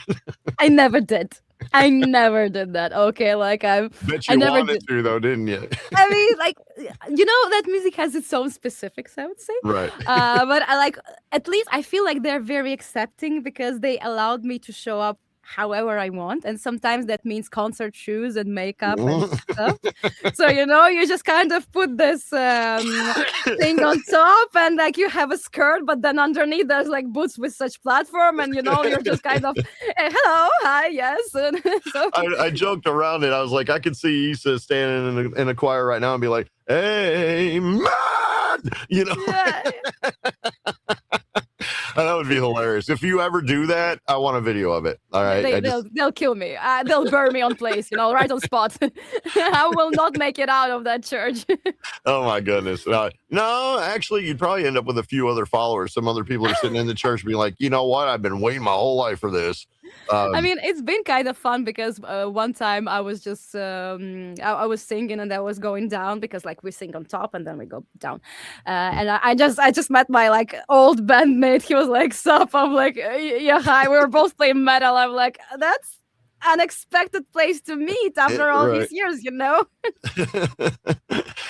I never did. I never did that. Okay, like Bet I you never wanted did. to though, didn't you? I mean, like that music has its own specifics, I would say. Right. But I like, at least I feel like they're very accepting because they allowed me to show up however I want, and sometimes that means concert shoes and makeup and stuff. So you just kind of put this thing on top, and like you have a skirt, but then underneath there's like boots with such platform, and you're just kind of hello, hi, yes. And so I joked around it. I was like, I could see Issa standing in a choir right now and be like, "Amen," you know. yeah. That would be hilarious. If you ever do that, I want a video of it. All right. They, they'll kill me. They'll burn me on place, right on spot. I will not make it out of that church. Oh my goodness. No, actually, you'd probably end up with a few other followers. Some other people are sitting in the church being like, you know what? I've been waiting my whole life for this. I mean, it's been kind of fun because one time I was just I was singing and I was going down because like we sing on top and then we go down, and I just met my like old bandmate. He was like, "Sup?" I'm like, "Yeah, hi." We were both playing metal. I'm like, unexpected place to meet after all Right. these years, you know?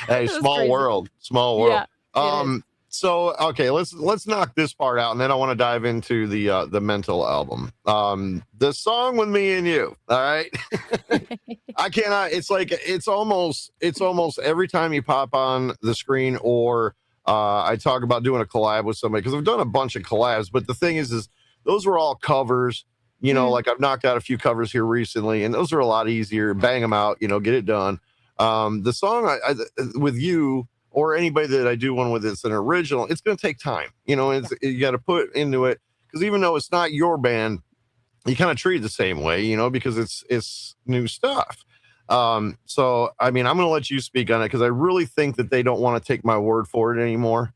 Hey, It was small crazy. world, small world. Yeah, it is. So okay, let's knock this part out, and then I want to dive into the mental album. The song with me and you. All right. I cannot. It's like it's almost every time you pop on the screen, or I talk about doing a collab with somebody, because I've done a bunch of collabs. But the thing is those were all covers. Mm, Like I've knocked out a few covers here recently, and those are a lot easier. Bang them out, get it done. The song with you or anybody that I do one with, it's an original. It's going to take time. yeah. You got to put into it, because even though it's not your band, you kind of treat it the same way, because it's new stuff. So I mean, I'm going to let you speak on it, because I really think that they don't want to take my word for it anymore.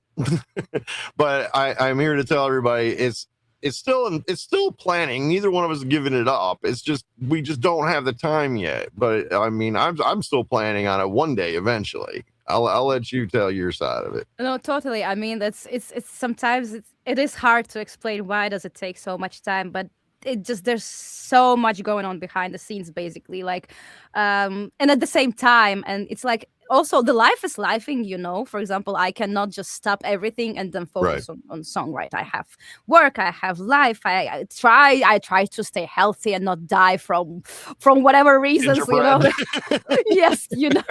But I'm here to tell everybody it's still planning. Neither one of us is giving it up. It's just we just don't have the time yet. But I mean, I'm still planning on it one day eventually. I'll let you tell your side of it. No, totally. I mean, it's sometimes it is hard to explain why does it take so much time, but it just there's so much going on behind the scenes, basically. Like, and at the same time, and it's like also the life is lifing, you know. For example, I cannot just stop everything and then Right. focus on songwriting. I have work, I have life. I try to stay healthy and not die from whatever reasons, you know. Gingerbread. Yes, you know.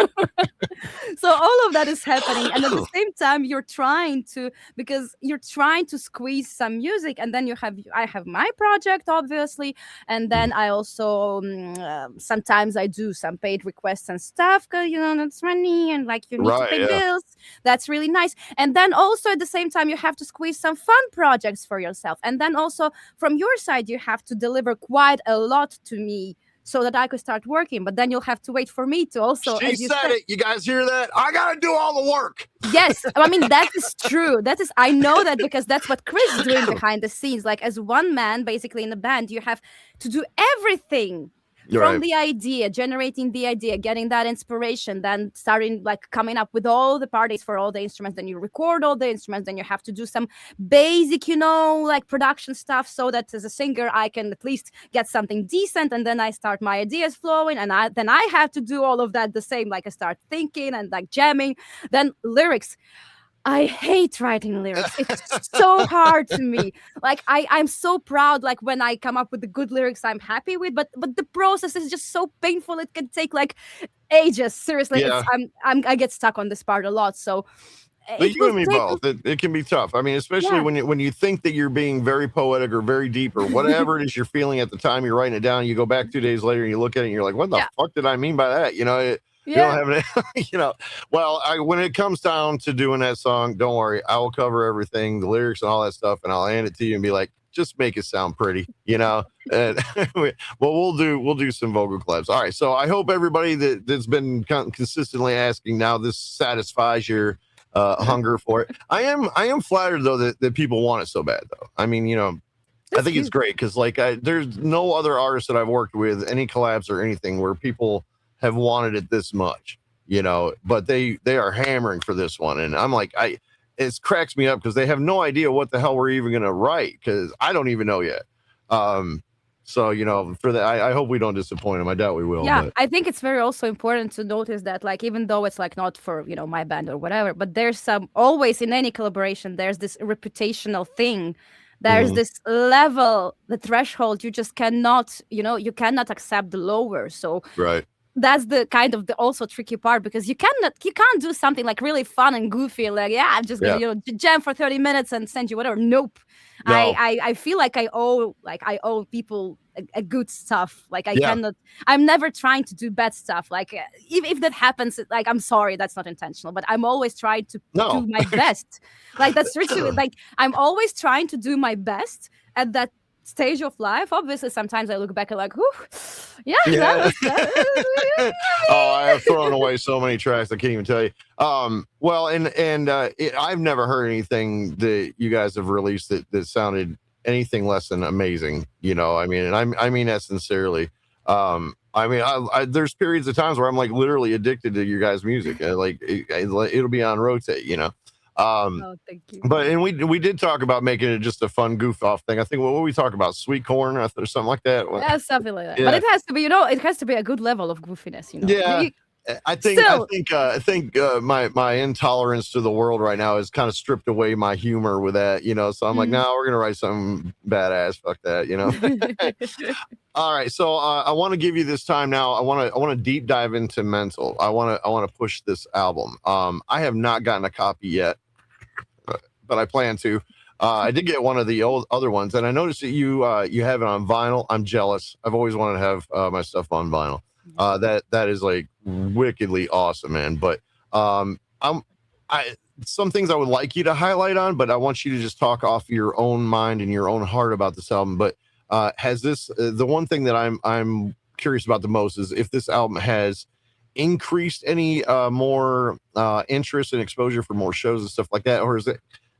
So all of that is happening, and at the same time because you're trying to squeeze some music, and then I have my project, obviously, and then I also sometimes I do some paid requests and stuff, because that's money, and like you need to Right. pay Yeah. bills. That's really nice. And then also at the same time you have to squeeze some fun projects for yourself, and then also from your side you have to deliver quite a lot to me so that I could start working. But then you'll have to wait for me to also, She as you said said. it. You guys hear that? I gotta do all the work. Yes, I mean that is true. I know that because that's what Chris is doing behind the scenes. Like as one man, basically in the band, you have to do everything from Right. the idea, generating the idea, getting that inspiration, then starting like coming up with all the parties for all the instruments. Then you record all the instruments. Then you have to do some basic, like production stuff, so that as a singer I can at least get something decent. And then I start my ideas flowing, and then I have to do all of that the same. Like I start thinking and like jamming. Then lyrics. I hate writing lyrics. It's so hard to me. Like I'm so proud. Like when I come up with the good lyrics, I'm happy with. But the process is just so painful. It can take like ages. Seriously, Yeah. I get stuck on this part a lot. So But it you will and me take. both. It can be tough. I mean, especially Yeah, when you think that you're being very poetic or very deep or whatever it is you're feeling at the time, you're writing it down. You go back 2 days later and you look at it and you're like, "What the yeah, fuck did I mean by that?" You don't yeah. have any, Well, when it comes down to doing that song, don't worry, I will cover everything, the lyrics and all that stuff, and I'll hand it to you and be like, "Just make it sound pretty," And well, we'll do some vocal collabs. All right, so I hope everybody that's been consistently asking, now this satisfies your hunger for it. I am flattered though that people want it so bad though. I mean, I That's think it's cute. great, because like there's no other artist that I've worked with, any collabs or anything, where people have wanted it this much, but they are hammering for this one, and I'm like, it cracks me up, because they have no idea what the hell we're even gonna write, because I don't even know yet. So for that, I hope we don't disappoint them. I doubt we will, Yeah, but I think it's very also important to notice that, like, even though it's like not for my band or whatever, but there's some always in any collaboration there's this reputational thing. There's mhm, this level, the threshold you just cannot, you cannot accept the lower. So right, that's the kind of the also tricky part, because you can't do something like really fun and goofy, like, yeah, I'm just gonna yeah, jam for 30 minutes and send you whatever. Nope. no, I feel like I owe people a good stuff. Like I yeah, cannot, I'm never trying to do bad stuff. Like if that happens, like, I'm sorry, that's not intentional, but I'm always trying to no, do my best. Like that's really like I'm always trying to do my best at that stage of life. Obviously sometimes I look back and like, whew, yeah, that yeah. was that. Oh, I have thrown away so many tracks I can't even tell you. Well, and I've never heard anything that you guys have released that sounded anything less than amazing. I mean, and I mean that sincerely. I mean, there's periods of times where I'm like literally addicted to your guys' music. Like it'll be on rotate. Oh, thank you. But and we did talk about making it just a fun goof off thing. I think what we talk about, sweet corn or something like that. Yeah, something like that. But Yeah, it has to be, it has to be a good level of goofiness. yeah. I think Still, my intolerance to the world right now has kind of stripped away my humor with that, So I'm like, mhm. no, we're gonna write something badass. Fuck that. All right, so I want to give you this time now. I want to deep dive into Mental. I want to push this album. I have not gotten a copy yet, but I plan to. I did get one of the old other ones, and I noticed that you have it on vinyl. I'm jealous. I've always wanted to have my stuff on vinyl. That is like wickedly awesome, man. But I some things I would like you to highlight on, but I want you to just talk off your own mind and your own heart about this album. But has this the one thing that I'm curious about the most is if this album has increased any more interest and exposure for more shows and stuff like that, or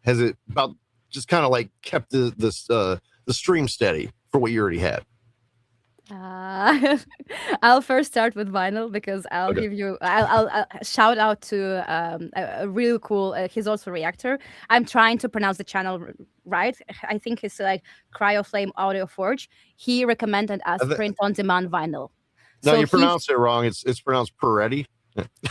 has it about just kind of like kept the stream steady for what you already had? Uh, I'll first start with vinyl because I'll Okay. give you. I'll shout out to a really cool. He's also a reactor. I'm trying to pronounce the channel right. I think it's like Cryoflame Audio Forge. He recommended us print on demand vinyl. No, So you he pronounce it wrong. It's pronounced Peredy.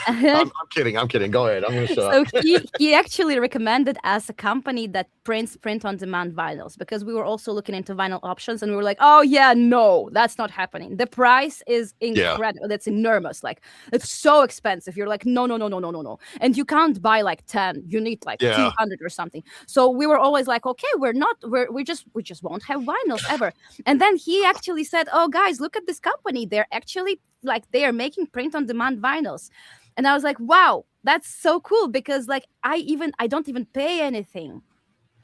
I'm kidding. I'm kidding. Go ahead. I'm gonna shut So up. he actually recommended us a company that prints print on demand vinyls because we were also looking into vinyl options and we were like, oh yeah, no, that's not happening. The price is Yeah. incredible. That's enormous. Like it's so expensive. You're like, no, no, no, no, no, no, no. And you can't buy like 10. You need like Yeah. 200 or something. So we were always like, okay, we just won't have vinyls ever. And then he actually said, oh guys, look at this company. They're actually like they are making print on demand vinyls. And I was like, wow, that's so cool because like I don't even pay anything.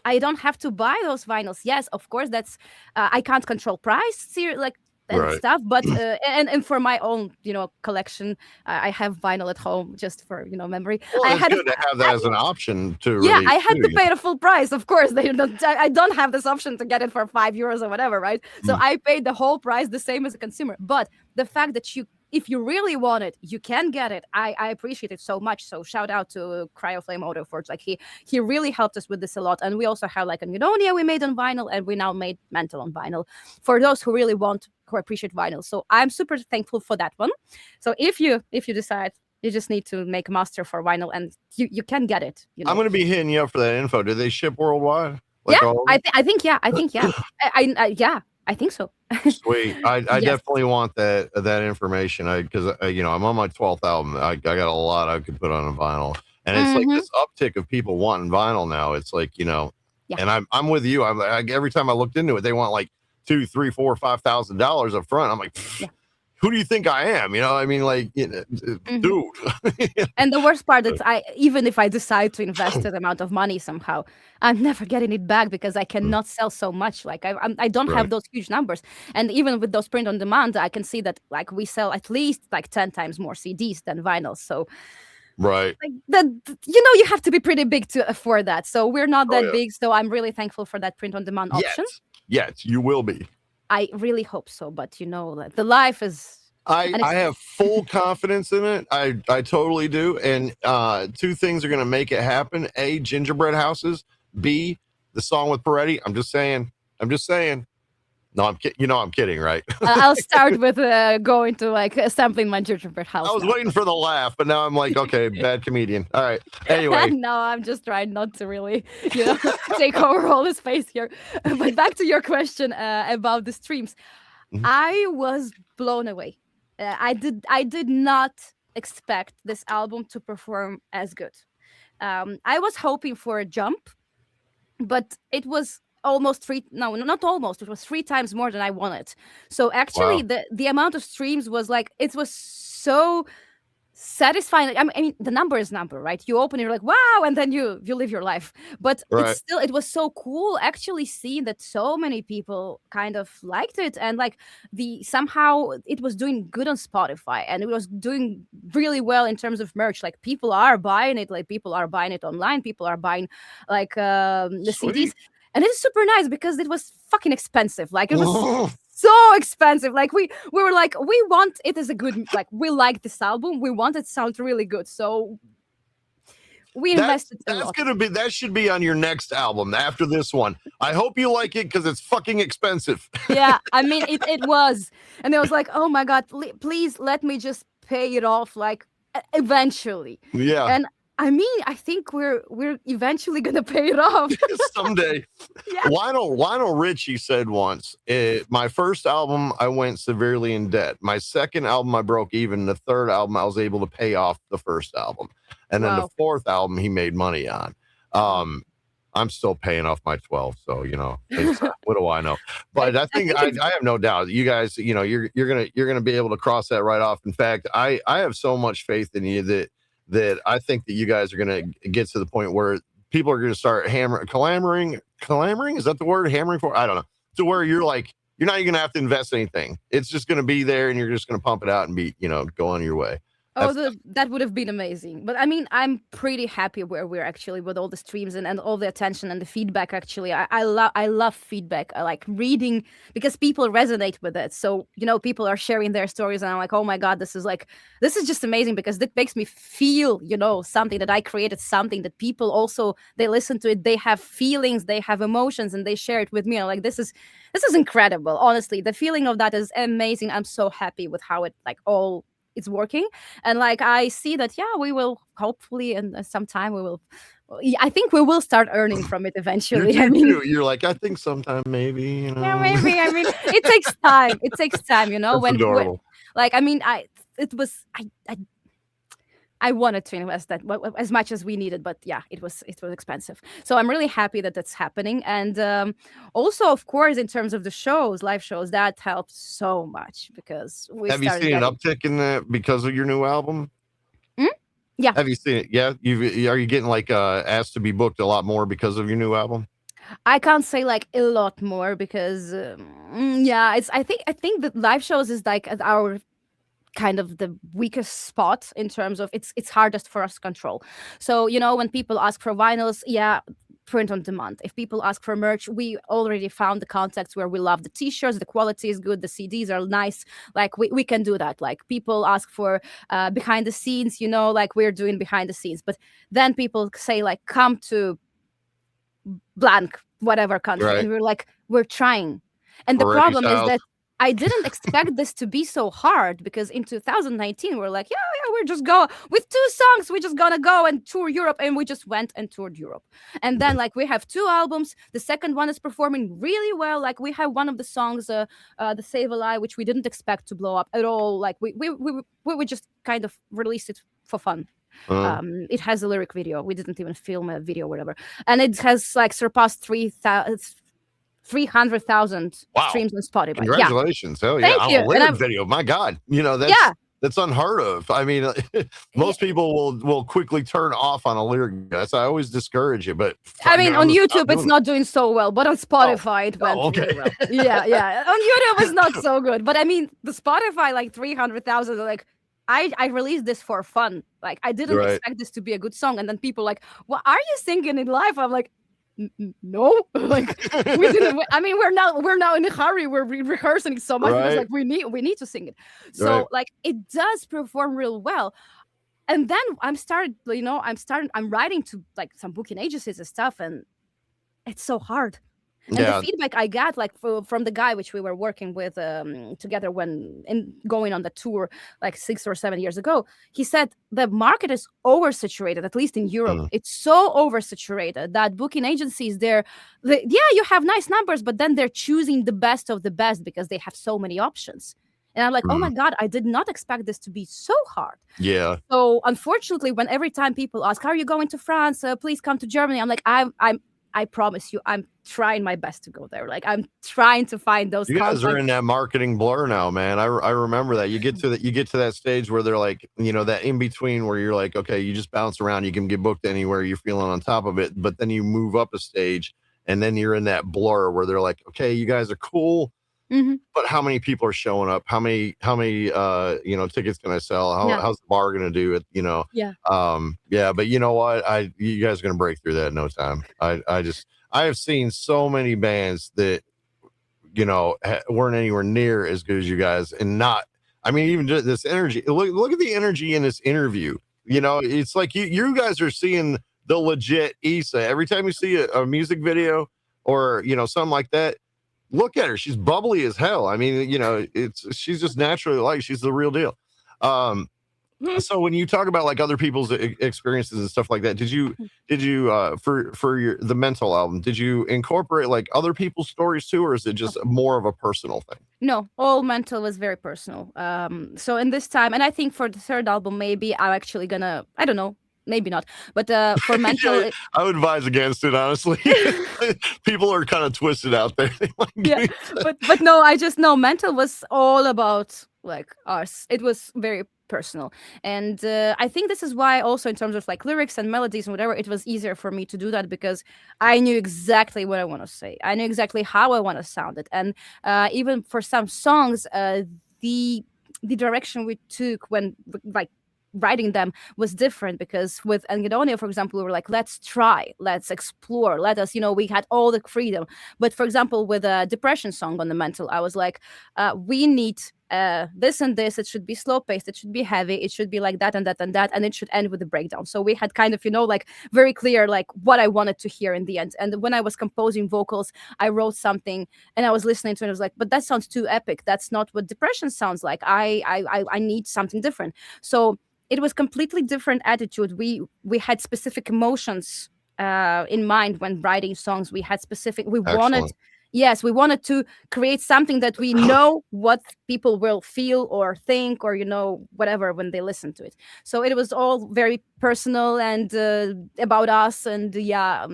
I don't have to buy those vinyls. Yes, of course, that's I can't control price here, like and Right. stuff. But and for my own collection, I have vinyl at home just for memory. Well, I it's had a, good to have that as an option to yeah, release I had to too. pay the full price. Of course, I don't have this option to get it for €5 or whatever, right? So Mm. I paid the whole price, the same as a consumer. But the fact that if you really want it, you can get it. I appreciate it so much. So shout out to Cryoflame Auto Forge. Like he really helped us with this a lot. And we also have like a Nudonia we made on vinyl, and we now made Mental on vinyl for those who really want who appreciate vinyl. So I'm super thankful for that one. So if you decide you just need to make a master for vinyl, and you can get it. I'm going to be hitting you up for that info. Do they ship worldwide? Yeah, All I think yeah. Yeah, I think so. Sweet. I Yes. definitely want that information. Because I'm on my 12th album. I got a lot I could put on a vinyl, and it's like this uptick of people wanting vinyl now. It's like Yeah. and I'm with you. I'm like, every time I looked into it, they want like $2,000, $3,000, $4,000, $5,000 up front. I'm like, who do you think I am? I mean, like, dude. And the worst part is, even if I decide to invest that amount of money somehow, I'm never getting it back because I cannot sell so much. Like I don't have those huge numbers. And even with those print on demand, I can see that like we sell at least like 10 times more CDs than vinyl. So right. like that, you have to be pretty big to afford that. So we're not that big. So I'm really thankful for that print on demand option. Yes, you will be. I really hope so. But the life is. I have full confidence in it. I totally do. And two things are going to make it happen. A, gingerbread houses. B, the song with Peredy. I'm just saying. No, I'm kidding. I'm kidding, right? I'll start with going to like sampling my gingerbread house. I was waiting for the laugh, but now I'm like, okay, bad comedian. All right. Anyway. No, I'm just trying not to really, take over all the space here. But back to your question about the streams. Mhm. I was blown away. I did not expect this album to perform as good. I was hoping for a jump, but it was almost not almost, it was 3 times more than I wanted. So actually the amount of streams was like, it was so satisfying. I mean, the number is number, right? You open it, you're like, wow, and then you live your life. But it was so cool actually seeing that so many people kind of liked it, and like somehow it was doing good on Spotify, and it was doing really well in terms of merch. Like people are buying it, like people are buying it online, people are buying like the CDs. And it's super nice because it was fucking expensive. Like it was so expensive. Like we were like, we want it as a good, like we like this album. We want it to sound really good. So We That's invested a lot. that should be on your next album after this one. I hope you like it because it's fucking expensive. Yeah, I mean it was, and it was like, oh my god, please let me just pay it off, like eventually. Yeah. And I mean, I think we're eventually gonna pay it off. Someday. Yeah. Lionel Richie said once, my first album, I went severely in debt. My second album, I broke even. The third album, I was able to pay off the first album. And then the Wow. fourth album, he made money on. I'm still paying off my 12. So, what do I know? But I think I have no doubt you guys, you're going to be able to cross that right off. In fact, I have so much faith in you that I think that you guys are going to get to the point where people are going to start clamoring. Is that the word? Hammering for? I don't know. To where you're like, you're not even going to have to invest anything. It's just going to be there and you're just going to pump it out and be, go on your way. Oh, that would have been amazing. But I mean, I'm pretty happy where we're actually with all the streams and all the attention and the feedback. Actually, I love feedback. I like reading because people resonate with it. So, people are sharing their stories and I'm like, oh my God, this is just amazing because it makes me feel, something that I created, something that people also, they listen to it. They have feelings, they have emotions and they share it with me. I'm like, this is incredible. Honestly, the feeling of that is amazing. I'm so happy with how it all it's working, and like I see that we will hopefully and sometime I think we will start earning from it eventually. You're like, I think sometime maybe, yeah, maybe. I mean, it takes time. That's adorable. I wanted to invest that as much as we needed, but yeah, it was expensive. So I'm really happy that that's happening. And also, of course, in terms of the live shows, that helped so much because have you seen an uptick in that because of your new album? Yeah. Have you seen it? Yeah. Are you getting like asked to be booked a lot more because of your new album? I can't say like a lot more because I think that live shows is like our kind of the weakest spot in terms of it's hardest for us to control. So when people ask for vinyls, print on demand. If people ask for merch, we already found the contacts where we love the t-shirts, the quality is good, the CDs are nice, like we can do that. Like people ask for behind the scenes, like we're doing behind the scenes, but then people say like come to blank whatever country, right. And we're like, we're trying. And the problem is that I didn't expect this to be so hard because in 2019 we're like, we're just go with 2 songs. We're just gonna go and tour Europe, and we just went and toured Europe. And then like we have 2 albums. The second one is performing really well. Like we have one of the songs, the Save a Lie, which we didn't expect to blow up at all. Like we just kind of released it for fun. It has a lyric video. We didn't even film a video or whatever, and it has like surpassed 300,000 streams on Spotify. Congratulations. Hell yeah. Thank you. A lyric video. My God. That's unheard of. I mean, most people will quickly turn off on a lyric video. I always discourage it, but I mean, on YouTube it's not doing so well, but on Spotify it went really well. Yeah. On YouTube it's not so good, but I mean, the Spotify like 300,000. Like, I released this for fun. Like, I didn't expect this to be a good song, and then people like, "What are you singing in live?" I'm like, no, like we didn't. I mean, we're now in a hurry. We're rehearsing so much because like we need to sing it. So like it does perform real well. And then I'm writing to like some booking agencies and stuff, and it's so hard. And the feedback I got like from the guy which we were working with together when going on the tour like 6 or 7 years ago, he said the market is oversaturated, at least in Europe. It's so oversaturated that booking agencies you have nice numbers, but then they're choosing the best of the best because they have so many options. And I'm like, oh my God, I did not expect this to be so hard. Yeah. So unfortunately, when every time people ask, "How are you going to France? Please come to Germany," I'm like, I promise you, I'm trying my best to go there. Like I'm trying to find those. You guys are in that marketing blur now, man. I remember that. You get to that stage where they're like, that in between where you're like, okay, you just bounce around. You can get booked anywhere. You're feeling on top of it, but then you move up a stage, and then you're in that blur where they're like, okay, you guys are cool, but how many people are showing up? How many tickets can I sell? How's the bar gonna do it? But you know what? You guys are gonna break through that in no time. I have seen so many bands that weren't anywhere near as good as you guys, and even this energy. Look at the energy in this interview. You know, it's like you guys are seeing the legit Issa. Every time you see a music video or something like that, look at her. She's bubbly as hell. I mean, she's just naturally like she's the real deal. Um, Mhm. so when you talk about like other people's experiences and stuff like that, did you for your the mental album, did you incorporate like other people's stories too, or is it just more of a personal thing? No, all mental was very personal. So in this time, and I think for the third album, maybe I'm actually gonna, I don't know, maybe not, but for mental, Yeah, I would advise against it, honestly. People are kind of twisted out there. They like yeah, doing stuff. but no, I just know mental was all about like us. It was very personal, and I think this is why also in terms of like lyrics and melodies and whatever, it was easier for me to do that because I knew exactly what I want to say. I knew exactly how I want to sound it, and even for some songs, the the direction we took when like writing them was different because with Angedonia, for example, we were like, let's try, let's explore, let us, we had all the freedom. But for example, with a depression song on the mental, I was like, we need this and this. It should be slow paced. It should be heavy. It should be like that and that and that, and it should end with a breakdown. So we had kind of, like very clear like what I wanted to hear in the end. And when I was composing vocals, I wrote something and I was listening to it. And I was like, but that sounds too epic. That's not what depression sounds like. I need something different. So it was completely different attitude. We had specific emotions in mind when writing songs. We had specific. We wanted, Excellent. yes, we wanted to create something that we know what people will feel or think or whatever when they listen to it. So it was all very personal and about us. And yeah,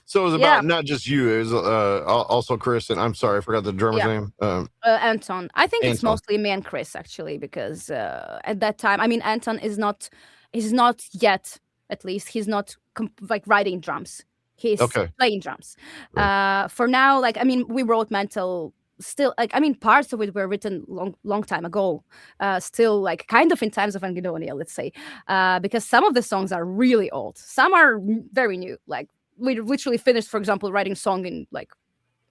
So it was yeah, about not just you. It was also Chris, and I'm sorry, I forgot the drummer's yeah. name. Anton. I think it's Anton. mostly me and Chris actually, because at that time, I mean, Anton is not yet, at least, he's not like writing drums. He's Okay. playing drums. Right. For now, like I mean, we wrote Mental still, like I mean, parts of it were written long time ago. Still, like kind of in times of Angedonia, let's say, because some of the songs are really old. Some are very new. Like we literally finished, for example, writing song in like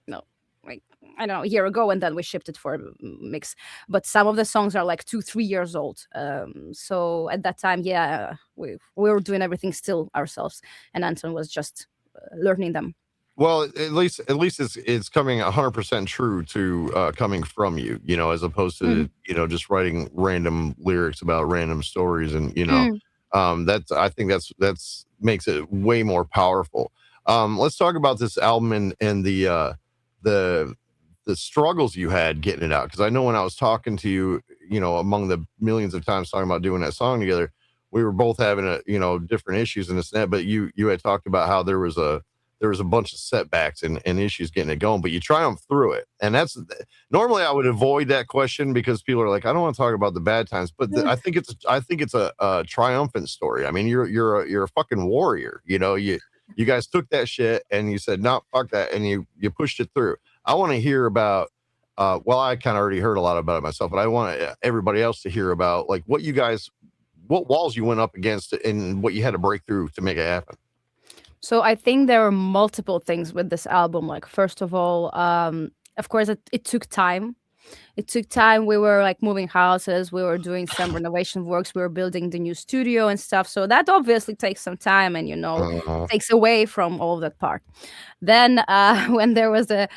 no like I don't know, a year ago, and then we shipped it for a mix. But some of the songs are like 2-3 years old. So at that time, yeah, we were doing everything still ourselves, and Anton was just learning them. Well, at least it's coming 100% true to coming from you, as opposed Mm. to just writing random lyrics about random stories, and Mm. that's I think that's makes it way more powerful. Let's talk about this album and the the struggles you had getting it out, because I know when I was talking to you, among the millions of times talking about doing that song together, we were both having different issues and this and that, but you had talked about how there was a bunch of setbacks and issues getting it going, but you triumph through it. And that's normally I would avoid that question because people are like, I don't want to talk about the bad times, but I think it's a triumphant story. I mean, you're a fucking warrior. You guys took that shit and you said, no, fuck that, and you pushed it through. I want to hear about. Well, I kind of already heard a lot about it myself, but I want everybody else to hear about like what walls you went up against and what you had to break through to make it happen. So I think there are multiple things with this album. Like first of all, of course, it took time. It took time. We were like moving houses. We were doing some renovation works. We were building the new studio and stuff. So that obviously takes some time, and Uh, takes away from all that part. Then when there was a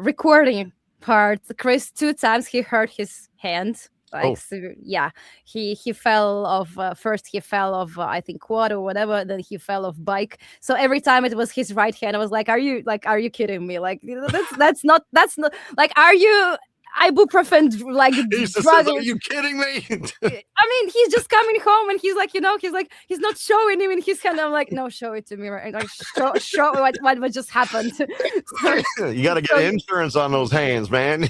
recording part, Chris 2 times he hurt his hand. Like oh, so, yeah, he fell off. First he fell off, I think quad or whatever. Then he fell off bike. So every time it was his right hand. I was like, are you kidding me? Like that's not like, are you ibuprofen like he just drug? says, "Are you kidding me?" I mean, he's just coming home and he's like, he's not showing him in his hand. I'm like, no, show it to me, right? Like, show what just happened. so, You got to get so insurance on those hands, man.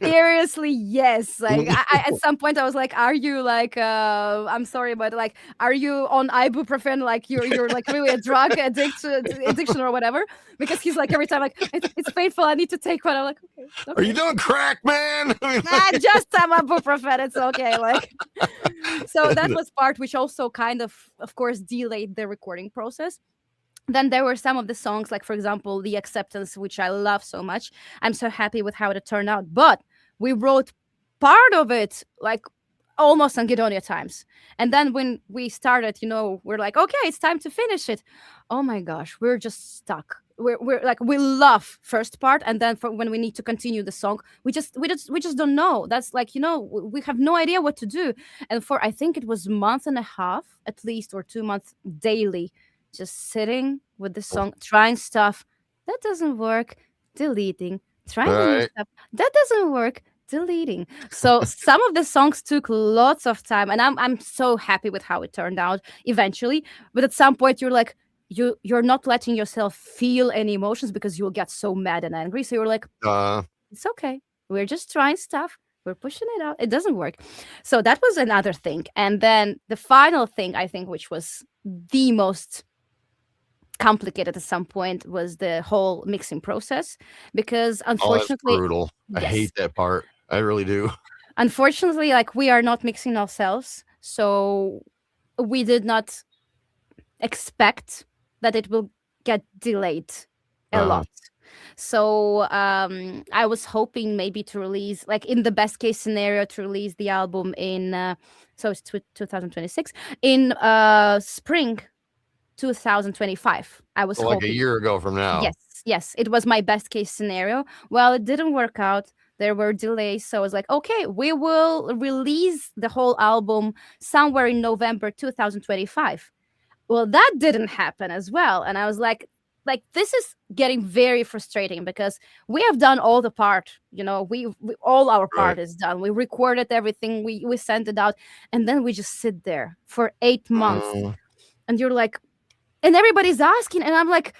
seriously, yes. Like, at some point, I was like, are you like, I'm sorry, but like, are you on ibuprofen? Like, you're like really a drug addiction or whatever? Because he's like every time, like, it's painful. I need to take one. I'm like, okay, Are you okay. doing crack, man? I mean, Just some ibuprofen. It's okay. Like, so that was part which also kind of course, delayed the recording process. Then there were some of the songs, like for example, The Acceptance, which I love so much. I'm so happy with how it turned out. But we wrote part of it like almost on Guidonia times. And then when we started, we're like, okay, it's time to finish it. Oh my gosh, we're just stuck. We're like, we love first part, and then for when we need to continue the song, we just don't know. That's like, we have no idea what to do. And for, I think it was month and a half at least, or 2 months daily, just sitting with the song, trying stuff that doesn't work, deleting, trying the new Right. stuff that doesn't work, deleting. So some of the songs took lots of time, and I'm so happy with how it turned out eventually. But at some point, you're like, you're not letting yourself feel any emotions because you'll get so mad and angry. So you're like, Uh, it's okay. We're just trying stuff. We're pushing it out. It doesn't work. So that was another thing. And then the final thing, I think, which was the most complicated at some point, was the whole mixing process, because oh, that's unfortunately, brutal. I yes, hate that part. I really do. unfortunately, like, we are not mixing ourselves, so we did not expect that it will get delayed a Uh, lot. So I was hoping maybe to release, like, in the best case scenario, to release the album in so it's 2026, in spring 2025. I was so like a hoping. year ago from now. Yes, yes, it was my best case scenario. Well, it didn't work out. There were delays, so I was like, okay, we will release the whole album somewhere in November 2025. Well, that didn't happen as well, and I was like, this is getting very frustrating, because we have done all the part. We all our Right. part is done. We recorded everything. We sent it out, and then we just sit there for 8 months, Uh, and you're like, and everybody's asking, and I'm like,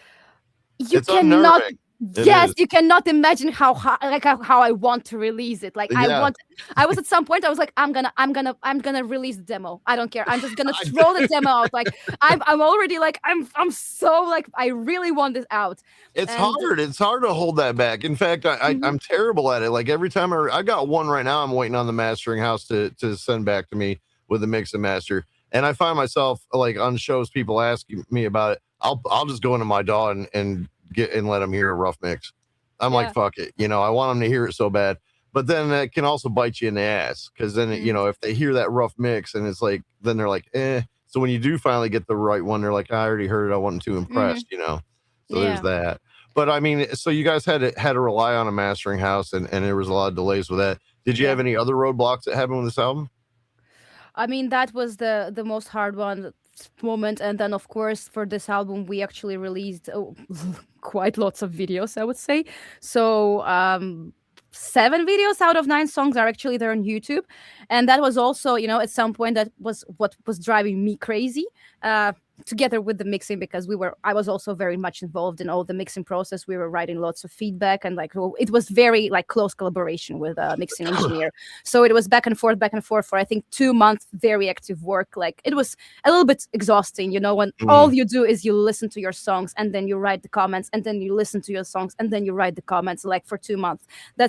you it's cannot. unnerving. It Yes, is. you cannot imagine how I want to release it. Like, Yeah. I was at some point, I was like, I'm gonna release the demo. I don't care. I'm just gonna I throw the demo out. Like, I'm already like, I'm so like, I really want this out. It's And hard. It's hard to hold that back. In fact, mhm, I'm terrible at it. Like every time I got one right now, I'm waiting on the mastering house to send back to me with the mix and master. And I find myself like on shows, people asking me about it. I'll just go into my DAW and get and let them hear a rough mix. I'm like, yeah. fuck it. I want them to hear it so bad. But then it can also bite you in the ass, because then Mm, if they hear that rough mix and it's like, then they're like, eh. So when you do finally get the right one, they're like, I already heard it. I wasn't too mhm, impressed. So there's yeah. that. But I mean, so you guys had to rely on a mastering house, and there was a lot of delays with that. Did you Yeah. have any other roadblocks that happened with this album? I mean, that was the most hard one moment. And then, of course, for this album, we actually released quite lots of videos, I would say. So 7 videos out of 9 songs are actually there on YouTube. And that was also, at some point, that was what was driving me crazy. Together with the mixing, because I was also very much involved in all the mixing process. We were writing lots of feedback, and like, it was very like close collaboration with a mixing engineer. So it was back and forth for, I think, 2 months, very active work. Like, it was a little bit exhausting, when all you do is you listen to your songs, and then you write the comments, and then you listen to your songs, and then you write the comments, like, for 2 months.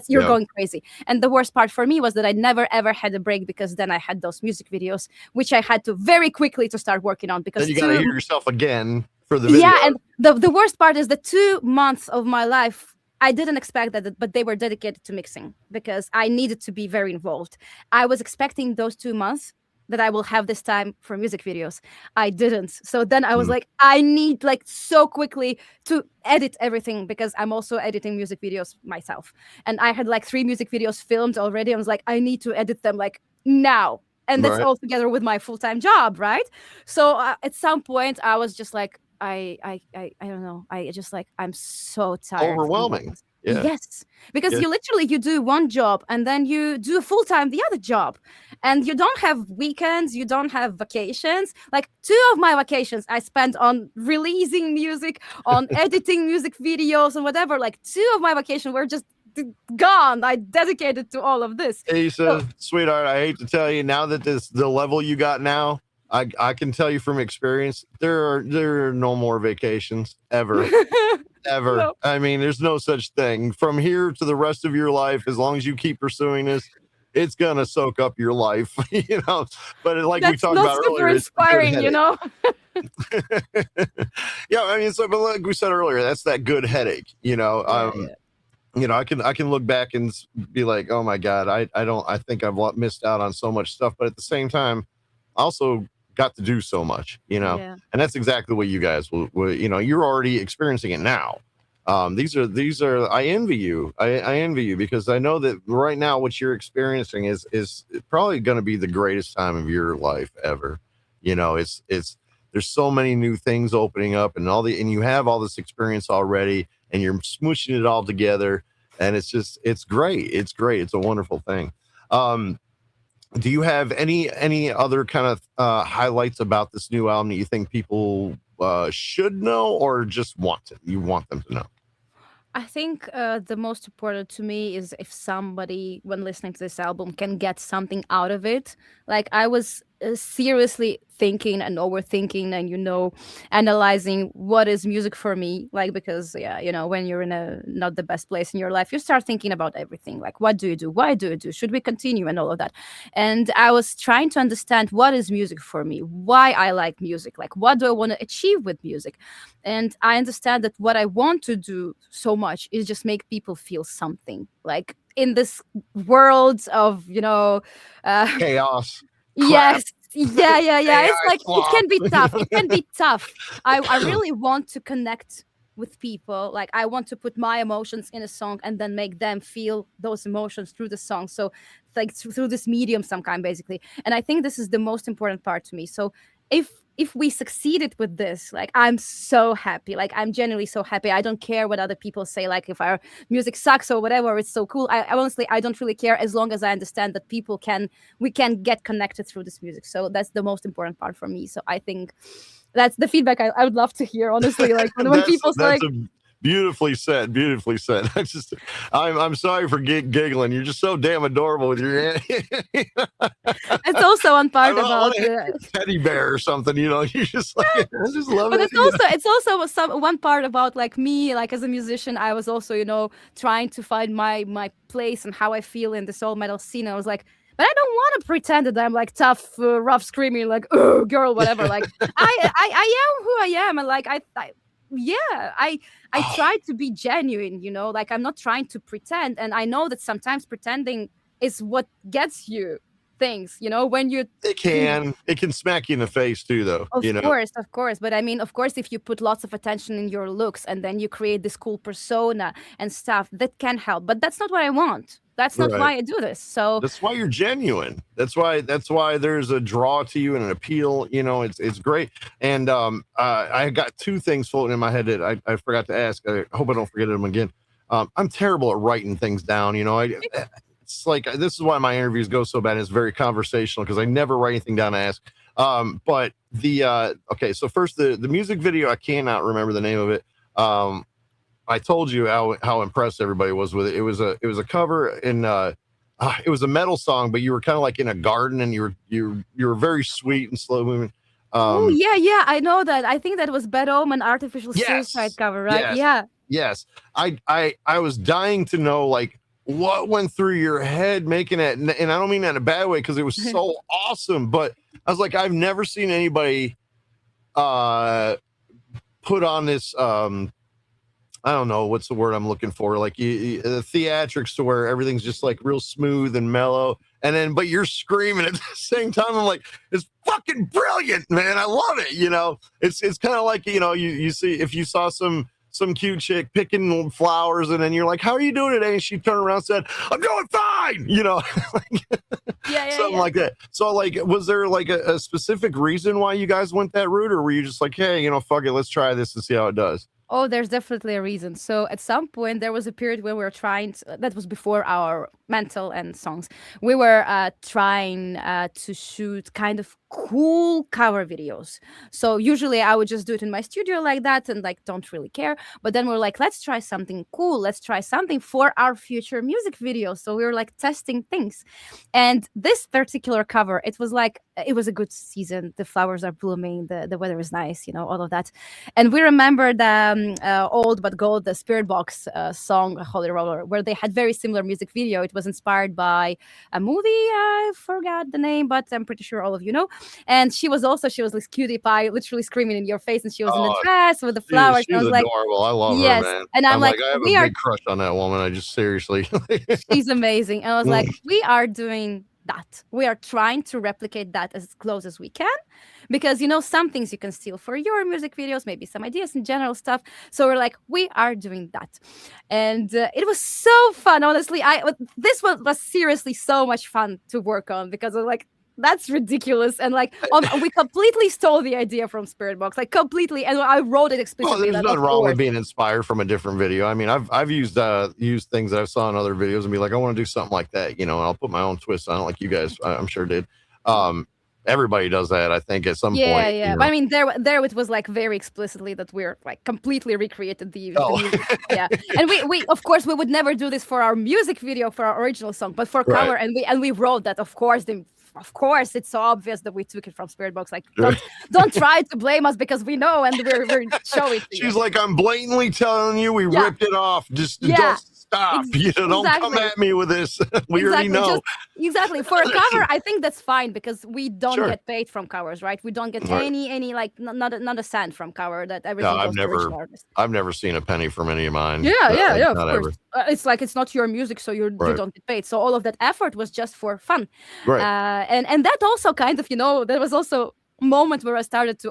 You're Yeah. going crazy. And the worst part for me was that I never ever had a break, because then I had those music videos, which I had to very quickly to start working on, because Then you got to hear yourself again for the video. yeah, and the worst part is the 2 months of my life, I didn't expect that, but they were dedicated to mixing, because I needed to be very involved. I was expecting those 2 months that I will have this time for music videos. I didn't. So then I was Mm. like, I need, like, so quickly to edit everything, because I'm also editing music videos myself. And I had like 3 music videos filmed already. I was like, I need to edit them like now. And that's Right. all together with my full-time job, right? So at some point, I was just like, I don't know. I just like, I'm so tired from all Overwhelming. this. Yeah. Yes, because Yeah. you do one job, and then you do full-time the other job, and you don't have weekends, you don't have vacations. Like, 2 of my vacations I spent on releasing music, on editing music videos, and whatever. Like, 2 of my vacations were just gone. I dedicated to all of this. Asa, sweetheart, I hate to tell you, now that the level you got now, I can tell you from experience, there are no more vacations ever. Ever. No. I mean, there's no such thing. From here to the rest of your life, as long as you keep pursuing this, it's gonna soak up your life, But like we That's talked not about super earlier, it's a good inspiring, headache. Yeah, I mean, so but like we said earlier, that's that good headache. Yeah, yeah. I can look back and be like, oh my god, I don't I think I've missed out on so much stuff, but at the same time, I also got to do so much, Yeah. and that's exactly what you guys will you're already experiencing it now. These are I envy you. I envy you because I know that right now what you're experiencing is probably going to be the greatest time of your life ever. It's there's so many new things opening up and you have all this experience already and you're smooshing it all together and it's great. It's great. It's a wonderful thing. Um, do you have any other kind of highlights about this new album that you think people should know or just you want them to know? I think the most important to me is if somebody, when listening to this album, can get something out of it. Like I was seriously thinking and overthinking and analyzing what is music for me. Like because yeah, when you're in a not the best place in your life, you start thinking about everything. Like what do you do? Why do you do? Should we continue? And all of that. And I was trying to understand what is music for me, why I like music, like what do I want to achieve with music. And I understand that what I want to do so much is just make people feel something, like in this world of uh Chaos, crap, yes, yeah, it's AI like it slop. can be tough, it can be tough. I really want to connect with people. Like I want to put my emotions in a song and then make them feel those emotions through the song. So like through this medium some kind basically. And I think this is the most important part to me. So if we succeeded with this, like I'm so happy. Like I'm genuinely so happy. I don't care what other people say, like if our music sucks or whatever, it's so cool. I honestly I don't really care as long as I understand that we can get connected through this music. So that's the most important part for me. So I think that's the feedback I would love to hear, honestly. Like when that's people say that's like, a beautifully said. Beautifully said. I'm sorry for giggling. You're just so damn adorable with your. it's also one I part want about to hit your teddy bear or something. You just like I just love but it. it's also some one part about like me, like as a musician. I was also trying to find my place and how I feel in the soul metal scene. I was like, but I don't want to pretend that I'm like tough, rough, screaming like oh girl, whatever. Like I am who I am, and like I yeah, I Oh, try to be genuine. Like I'm not trying to pretend, and I know that sometimes pretending is what gets you things. When you it can smack you in the face too, though. of course. But I mean, of course, if you put lots of attention in your looks and then you create this cool persona and stuff, that can help. But that's not what I want. That's not Right. why I do this. So, That's why you're genuine. That's why there's a draw to you and an appeal. It's great. And I got two things floating in my head that I forgot to ask. I hope I don't forget them again. I'm terrible at writing things down. It's like this is why my interviews go so bad. It's very conversational because I never write anything down to ask. But the okay, so first the music video, I cannot remember the name of it. I told you how impressed everybody was with it. It was a cover in it was a metal song, but you were kind of like in a garden and you were very sweet and slow moving. oh, Um, yeah, I know that. I think that was Bad Omen Artificial Suicide yes, cover, right? yes, Yeah. yes. I was dying to know like what went through your head making it, and I don't mean that in a bad way because it was so awesome. But I was like, I've never seen anybody uh put on this I don't know what's the word I'm looking for. Like theatrics to where everything's just like real smooth and mellow, and then but you're screaming at the same time. I'm like, it's fucking brilliant, man. I love it. It's kind of like you see if you saw some cute chick picking flowers, and then you're like, how are you doing today? And she turned around and said, I'm doing fine. Something Yeah. like that. So like, was there like a specific reason why you guys went that route, or were you just like, hey, fuck it, let's try this and see how it does? Oh, there's definitely a reason. So at some point, there was a period when we were trying that was before our mental and songs. We were trying to shoot kind of cool cover videos. So usually I would just do it in my studio like that and like don't really care. But then we're like, let's try something cool. Let's try something for our future music videos. So we were like testing things. And this particular cover, it was like, it was a good season. The flowers are blooming. The weather is nice, all of that. And we remember the old but gold, the Spirit Box song, Holy Roller, where they had very similar music video. It was inspired by a movie. I forgot the name, but I'm pretty sure all of you know. And she was this cutie pie, literally screaming in your face, and she was in a Oh, dress with the flowers. And I she's was like, adorable. I love her, yes. man. And I'm I'm like, like, I have a we are big crush on that woman. I just seriously. she's amazing. And I was like, we are doing that. We are trying to replicate that as close as we can because, some things you can steal for your music videos, maybe some ideas and general stuff. So we're like, we are doing that. And it was so fun, honestly. This was seriously so much fun to work on because I was like, that's ridiculous. And like, we completely stole the idea from Spirit Box, like completely. And I wrote it Well, explicitly. there's That, of nothing wrong course. with being inspired from a different video. I mean, I've used things that I saw in other videos and be like, I want to do something like that, and I'll put my own twist on it, like you guys, I'm sure did. Everybody does that, I think, at some Yeah, point. yeah. But I mean, there it was like very explicitly that we're like completely recreated the music. Yeah, and we of course we would never do this for our music video for our original song, but for cover, Right. and we wrote that. Of course, it's so obvious that we took it from Spirit Box. Like, don't try to blame us because we know and we're showing. She's like, I'm blatantly telling you, we ripped it off. Just don't stop. Don't come at me with this. We already know. Exactly. For a cover, I think that's fine because we don't Sure. get paid from covers, right? We don't get Right. any like not a cent from cover. That everything No, goes to original artist. I've never seen a penny from any of mine. Yeah. Of Not course. It's like it's not your music, so you Right. don't get paid. So all of that effort was just for fun. Right. And that also kind of, there was also a moment where I started to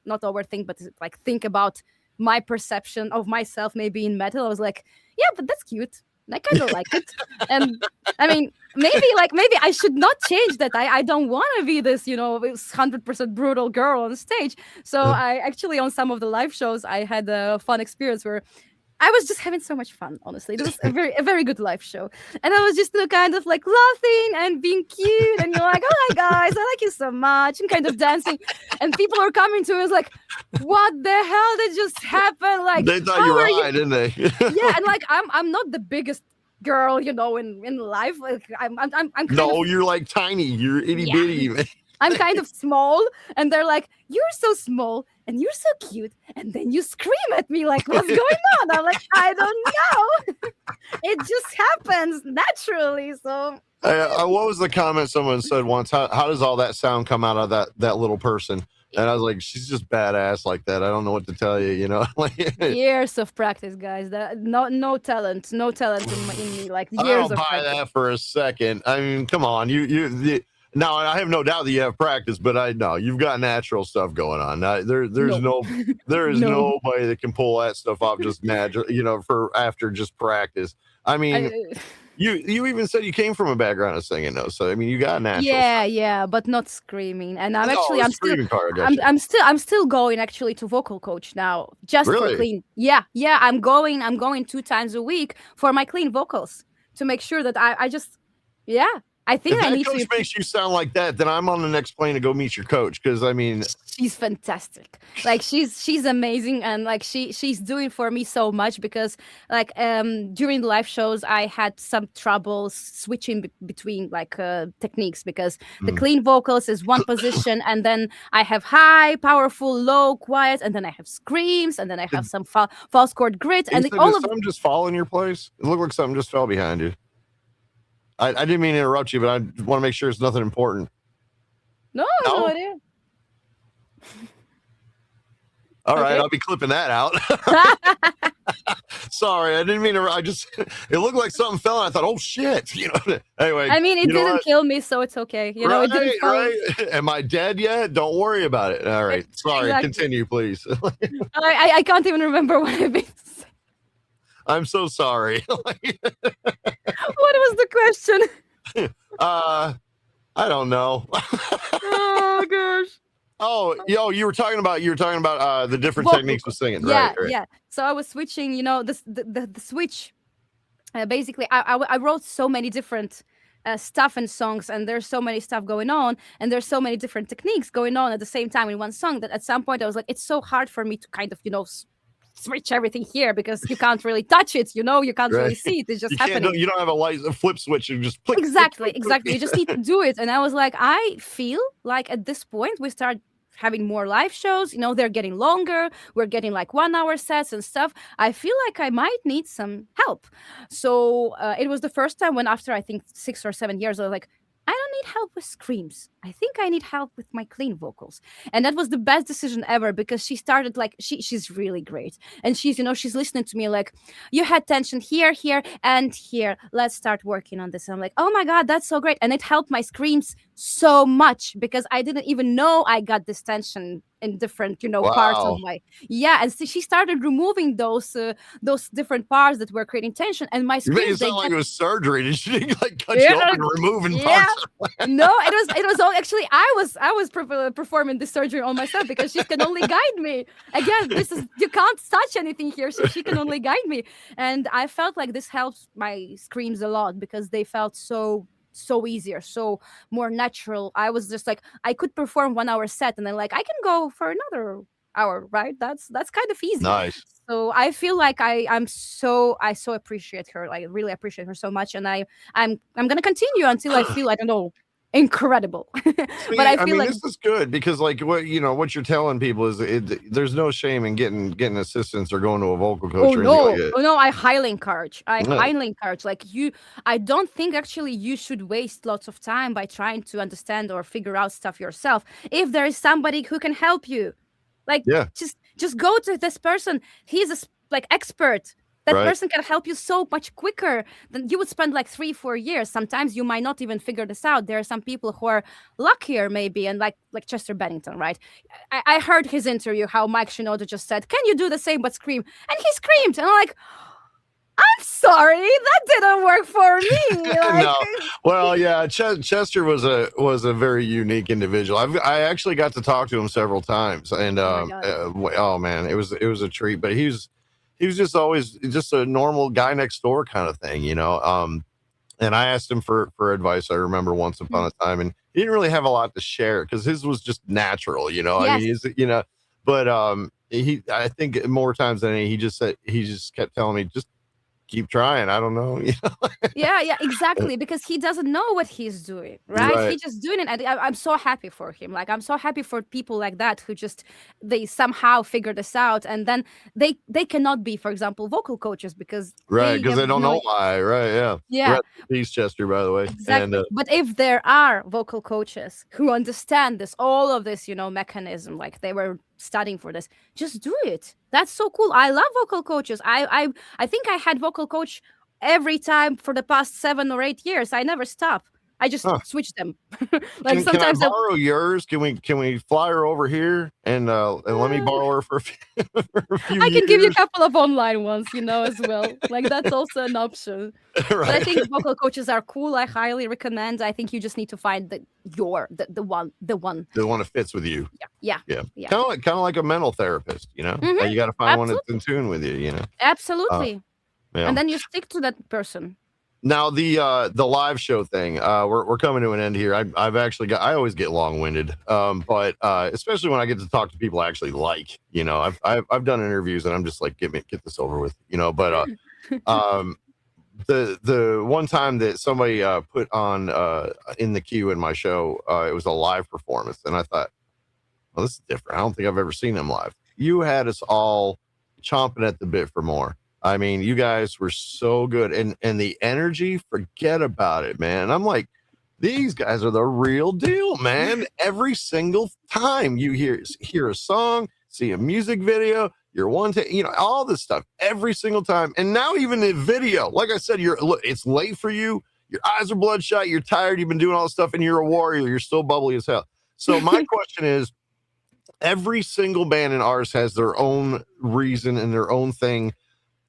not overthink, but like think about my perception of myself maybe in metal. I was like, yeah, but that's cute. I kind of like it. And I mean, maybe I should not change that. I don't want to be this, 100% brutal girl on stage. So I actually, on some of the live shows, I had a fun experience where I was just having so much fun, honestly. It was a very good live show. And I was just kind of like laughing and being cute. And you're like, oh my guys, I like you so much. And kind of dancing. And people were coming to us like, what the hell did just happen? Like, they thought you were high, didn't they? Yeah, and like I'm not the biggest girl, in life. Like I'm no, you're like tiny. You're itty bitty. I'm kind of small, and they're like, "You're so small, and you're so cute," and then you scream at me like, "What's going on?" I'm like, "I don't know. It just happens naturally." So, what was the comment someone said once? How does all that sound come out of that little person? And I was like, she's just badass like that. I don't know what to tell you, years of practice, guys. No talent in me. Like years I don't of buy practice. that for a second. I mean, come on, now I have no doubt that you have practice, but I know you've got natural stuff going on. There's nobody that can pull that stuff off just natural, for after just practice. I mean, you even said you came from a background of singing though, so I mean you got natural. Yeah, but not screaming. And I'm still going actually to vocal coach now, just Really? for clean. Yeah, I'm going 2 times a week for my clean vocals to make sure that I just I think if I that need coach to. makes you sound like that, then I'm on the next plane to go meet your coach because I mean she's fantastic. Like she's amazing, and like she's doing for me so much because like during the live shows I had some trouble switching between like techniques because the clean vocals is one position, and then I have high, powerful, low, quiet, and then I have screams, and then I have some false chord grit, and all of something just fall in your place. It looked like something just fell behind you. I didn't mean to interrupt you, but I want to make sure it's nothing important. No idea. All right, I'll be clipping that out. Sorry, I didn't mean to. It looked like something fell, and I thought, oh shit, Anyway, I mean, it didn't kill me, so it's okay. It didn't fall. Right. Am I dead yet? Don't worry about it. All right, sorry. Exactly. Continue, please. I can't even remember what I've been saying. I'm so sorry. What was the question? I don't know. Oh gosh. Oh, you were talking about the different techniques of singing, yeah, right? Yeah. So I was switching, the switch. Basically, I wrote so many different stuff and songs, and there's so many stuff going on, and there's so many different techniques going on at the same time in one song that at some point I was like, it's so hard for me to kind of, switch everything here because you can't really touch it, you can't really see it. It's just happening. You don't have a flip switch. You just click. Exactly. You just need to do it. And I was like, I feel like at this point we start having more live shows. They're getting longer. We're getting like 1 hour sets and stuff. I feel like I might need some help. So it was the first time when, after I think 6 or 7 years, I was like, I don't need help with screams. I think I need help with my clean vocals. And that was the best decision ever, because she started like, she's really great. And she's listening to me like, you had tension here, here, and here. Let's start working on this. And I'm like, oh my God, that's so great. And it helped my screams so much, because I didn't even know I got this tension in different, parts of Wow. my, yeah. And so she started removing those different parts that were creating tension, and my You made it screams, they sound like got, it was surgery. Did she like cut you yeah, open and removing yeah. parts? No, it was all actually, I was performing the surgery on myself, because she can only guide me. Again, this is, you can't touch anything here, so she can only guide me. And I felt like this helps my screams a lot, because they felt so easier, so more natural. I was just like, I could perform 1 hour set, and then like I can go for another hour, right? That's kind of easy. Nice. So I feel like I so appreciate her. I really appreciate her so much, and I'm gonna continue until I feel, I don't know, incredible. See, But I I feel mean, like, this is good because, like, what you're telling people is, there's no shame in getting assistance or going to a vocal coach or anything like that. oh no, I highly encourage. No. Like, I don't think actually you should waste lots of time by trying to understand or figure out stuff yourself. If there is somebody who can help you, like, Yeah. just go to this person. He's like expert. That Right. person can help you so much quicker than you would spend like 3-4 years. Sometimes you might not even figure this out. There are some people who are luckier, maybe, and like Chester Bennington, right? I heard his interview, how Mike Shinoda just said, "Can you do the same but scream?" And he screamed, and I'm like, I'm sorry, that didn't work for me. Like, No. Well, yeah, Chester was a very unique individual. I actually got to talk to him several times, and oh my God. oh man, it was a treat. But he was just always just a normal guy next door kind of thing, you know. And I asked him for advice. I remember once upon a time, and he didn't really have a lot to share because his was just natural, you know. I Yes. mean, but I think more times than any, he just kept telling me, just keep trying. I don't know. Yeah, exactly. Because he doesn't know what he's doing, right? Right. He's just doing it. And I'm so happy for him. Like, I'm so happy for people like that who just, they somehow figure this out, and then they cannot be, for example, vocal coaches, because Right, because have they don't no know why. Right, yeah. Yeah, Rest in peace, Chester, by the way. And exactly. But if there are vocal coaches who understand this, all of this, mechanism, like they were studying for this, just do it. That's so cool. I love vocal coaches. I think I had vocal coach every time for the past 7 or 8 years. I never stop. I just switch them. Like, can I sometimes borrow yours? Can we fly her over here and let me borrow her for a few I can give you a years? couple of online ones, as well. Like, that's also an option. But I Right. think vocal coaches are cool. I highly recommend. I think you just need to find the one. The one that fits with you. Yeah. Yeah. Kind of like a mental therapist, you know. You got to find one that's in tune with you, you know. Absolutely. Yeah. And then you stick to that person. Now the live show thing, we're coming to an end here. I always get long winded, but especially when I get to talk to people I actually like. You know, I've done interviews and I'm just like, get this over with. You know, but the one time that somebody put on in the queue in my show, it was a live performance, and I thought, well, this is different. I don't think I've ever seen them live. You had us all chomping at the bit for more. I mean, you guys were so good, and the energy, forget about it, man. I'm like, these guys are the real deal, man. Every single time you hear a song, see a music video, you're all this stuff every single time. And now even the video, like I said, it's late for you. Your eyes are bloodshot. You're tired. You've been doing all this stuff, and you're a warrior. You're still bubbly as hell. So my question is, every single band in ours has their own reason and their own thing.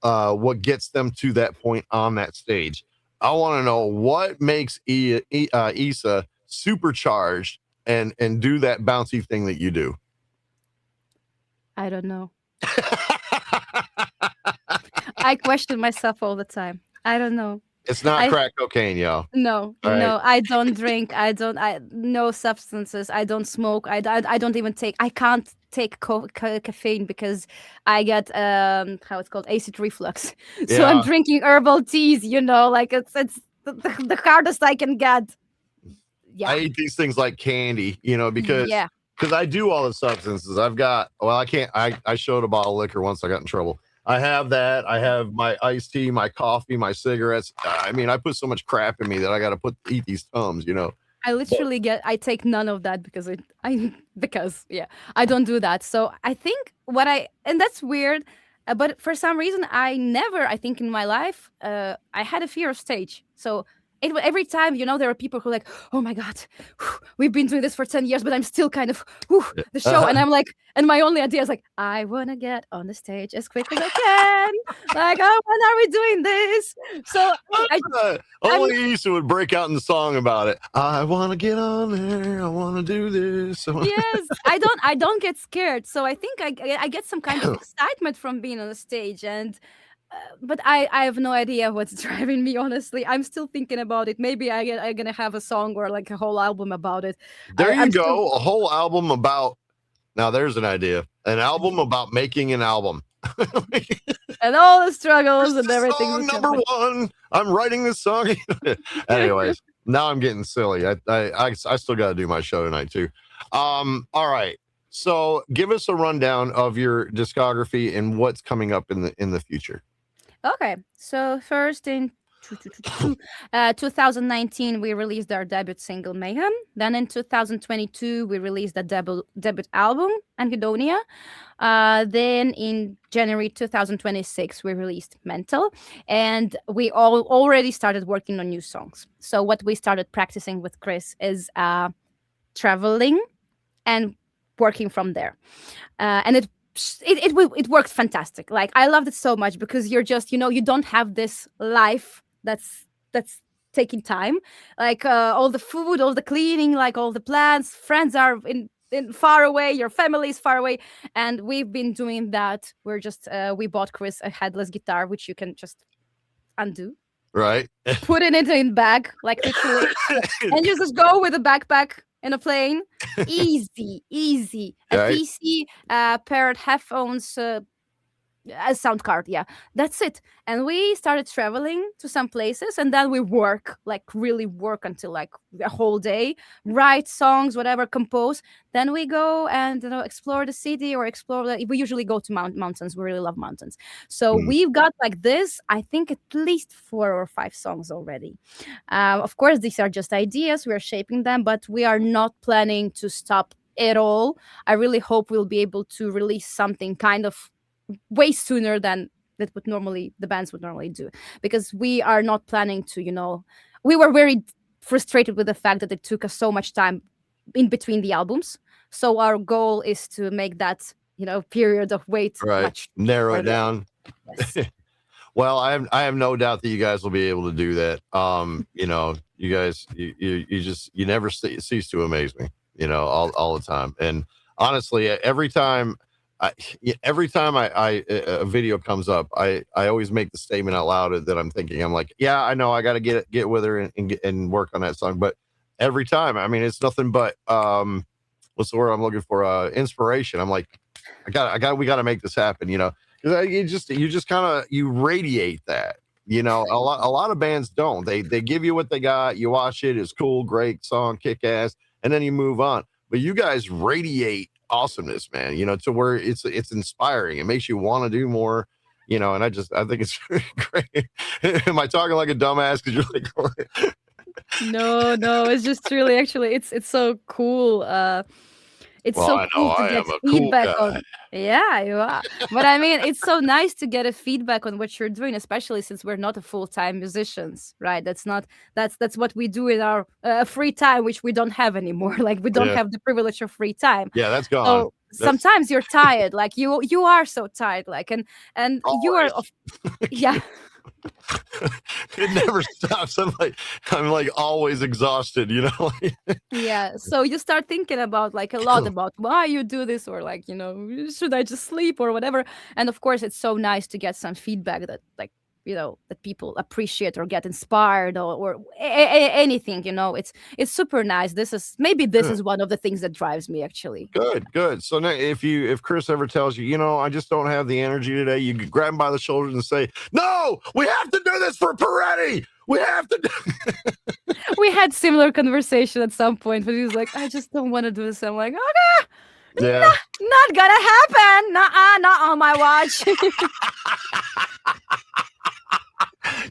What gets them to that point on that stage. I want to know what makes Isa supercharged and do that bouncy thing that you do. I don't know. I question myself all the time. I don't know. It's not crack cocaine, y'all. No, right. No, I don't drink. No substances. I don't smoke. I don't even take. I can't take caffeine because I get how it's called, acid reflux. So I'm drinking herbal teas. Like it's the hardest I can get. Yeah. I eat these things like candy, because because I do all the substances. I've got, well, I can't, I showed a bottle of liquor once, I got in trouble. I have that. I have my iced tea, my coffee, my cigarettes. I mean, I put so much crap in me that I got to eat these Tums, you know. I But literally I take none of that because because yeah, I don't do that. So I think and that's weird, but for some reason I never, I think in my life, I had a fear of stage. So every time, there are people who are like, oh my God, we've been doing this for 10 years, but I'm still kind of, the show. And I'm like, and my only idea is like, I want to get on the stage as quick as I can. Like, oh, when are we doing this? So only Issa would break out in the song about it. I want to get on there. I want to do this. Yes, I don't get scared. So I think I get some kind of excitement from being on the stage, and but I have no idea what's driving me. Honestly, I'm still thinking about it. Maybe I'm gonna have a song or like a whole album about it. There you I'm go. still... A whole album about. Now there's an idea. An album about making an album. And all the struggles and everything. Song number one. I'm writing this song. Anyways, now I'm getting silly. I still got to do my show tonight too. All right. So give us a rundown of your discography and what's coming up in the future. Okay, so first in 2019 we released our debut single Mayhem. Then in 2022 we released the debut album Anhedonia. Then in January 2026 we released Mental, and we already started working on new songs. So what we started practicing with Chris is traveling and working from there, and it worked fantastic. Like, I loved it so much because you're just, you don't have this life that's taking time, like all the food, all the cleaning, like all the plans, friends are in far away, your family is far away, and we've been doing that. We're just we bought Chris a headless guitar, which you can just undo, right? Put it in bag, like literally, and you just go with a backpack in a plane. Easy. A Right. PC, paired headphones, a sound card. Yeah, that's it. And we started traveling to some places, and then we really work until like a whole day, write songs, whatever, compose. Then we go and explore the city or explore. We usually go to mountains. We really love mountains. So we've got like this, I think, at least 4 or 5 songs already. Of course, these are just ideas. We are shaping them, but we are not planning to stop at all. I really hope we'll be able to release something kind of way sooner than the bands would normally do, because we are not planning to, we were very frustrated with the fact that it took us so much time in between the albums. So our goal is to make that, period of wait much narrow it down. Yes. Well, I have no doubt that you guys will be able to do that. You guys, you never cease to amaze me, all the time. And honestly, every time a video comes up, I always make the statement out loud that I'm thinking. I'm like, yeah, I know I got to get with her and work on that song. But every time, I mean, it's nothing but what's the word I'm looking for? Inspiration. I'm like, we got to make this happen. Because you just kind of radiate that. A lot of bands don't. They give you what they got. You watch it. It's cool, great song, kick ass, and then you move on. But you guys radiate awesomeness, man, to where it's inspiring. It makes you want to do more, and I think it's great. Am I talking like a dumbass because you're like no, it's just really, actually, it's so cool. It's so cool to get feedback on. Yeah, you are. But I mean, it's so nice to get a feedback on what you're doing, especially since we're not a full-time musicians, right? That's what we do in our free time, which we don't have anymore. Like, we don't have the privilege of free time. Yeah, that's gone. So sometimes you're tired, like you are so tired, like, and you are, yeah. It never stops. I'm like always exhausted, Yeah, so you start thinking about like a lot about why you do this, or like, should I just sleep or whatever. And of course, it's so nice to get some feedback that, like, that people appreciate or get inspired, or anything. It's super nice. This is one of the things that drives me, actually. Good. So now, if Chris ever tells you, I just don't have the energy today, you grab him by the shoulders and say, no, we have to do this for Peredy. We have to. We had similar conversation at some point, but he was like, I just don't want to do this. I'm like, okay, Yeah. not gonna happen. Nuh-uh, not on my watch.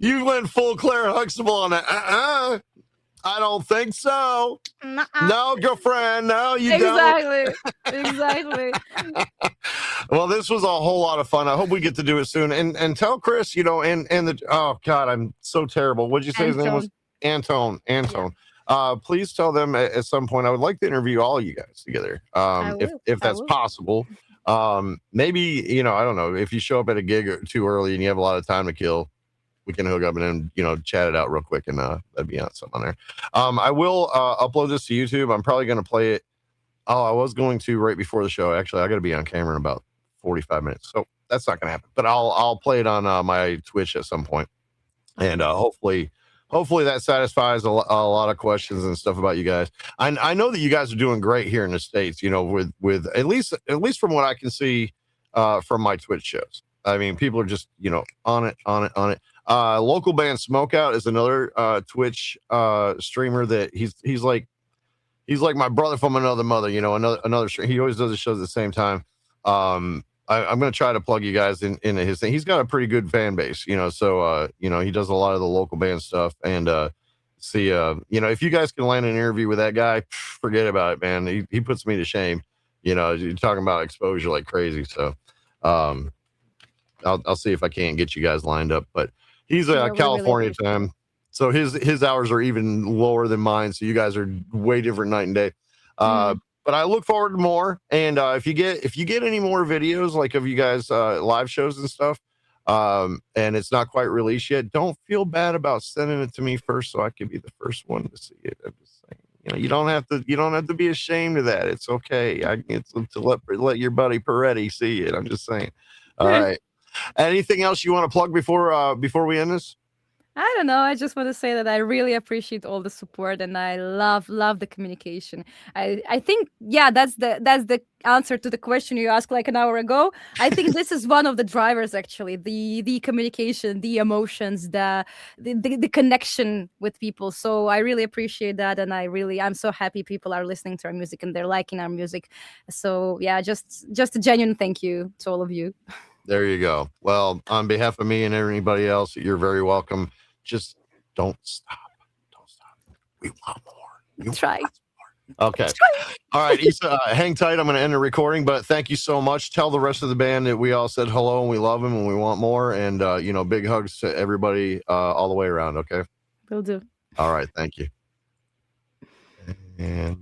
You went full Claire Huxtable on that. I don't think so. Nuh-uh. No, girlfriend. No, you don't. Exactly. Well, this was a whole lot of fun. I hope we get to do it soon. And tell Chris, you know, and the oh God, I'm so terrible. What'd you say his name was? Antone. Please tell them at some point. I would like to interview all of you guys together. If that's possible. Maybe, you know, I don't know, if you show up at a gig too early and you have a lot of time to kill, we can hook up and then, you know, chat it out real quick, and that'd be something on there. I will upload this to YouTube. I'm probably going to play it. Oh, I was going to right before the show. Actually, I got to be on camera in about 45 minutes, so that's not going to happen. But I'll play it on my Twitch at some point, and hopefully that satisfies a lot of questions and stuff about you guys. I know that you guys are doing great here in the States. You know, with at least from what I can see from my Twitch shows. I mean, people are just, you know, on it. Local band Smokeout is another Twitch streamer that he's like my brother from another mother, you know, another he always does the shows at the same time. I'm going to try to plug you guys into his thing. He's got a pretty good fan base, you know, so you know, he does a lot of the local band stuff, and you know, if you guys can land an interview with that guy, forget about it, man. He puts me to shame. You know, you're talking about exposure like crazy. So I'll see if I can't get you guys lined up, but he's California time. So his hours are even lower than mine. So you guys are way different night and day. But I look forward to more. And if you get any more videos like of you guys live shows and stuff, and it's not quite released yet, don't feel bad about sending it to me first, so I could be the first one to see it. I'm just saying, you know, you don't have to be ashamed of that. It's okay. It's to let your buddy Peredy see it. I'm just saying. All right. Anything else you want to plug before we end this? I don't know. I just want to say that I really appreciate all the support, and I love the communication. I think, yeah, that's the answer to the question you asked like an hour ago. I think this is one of the drivers, actually, the communication, the emotions, the connection with people. So I really appreciate that, and I'm so happy people are listening to our music and they're liking our music. So yeah, just a genuine thank you to all of you. There you go. Well, on behalf of me and anybody else, you're very welcome. Just don't stop. We want more. Try. Okay. All right, Issa, hang tight. I'm going to end the recording, but thank you so much. Tell the rest of the band that we all said hello and we love them and we want more. And, you know, big hugs to everybody all the way around. Okay. Will do. All right. Thank you. And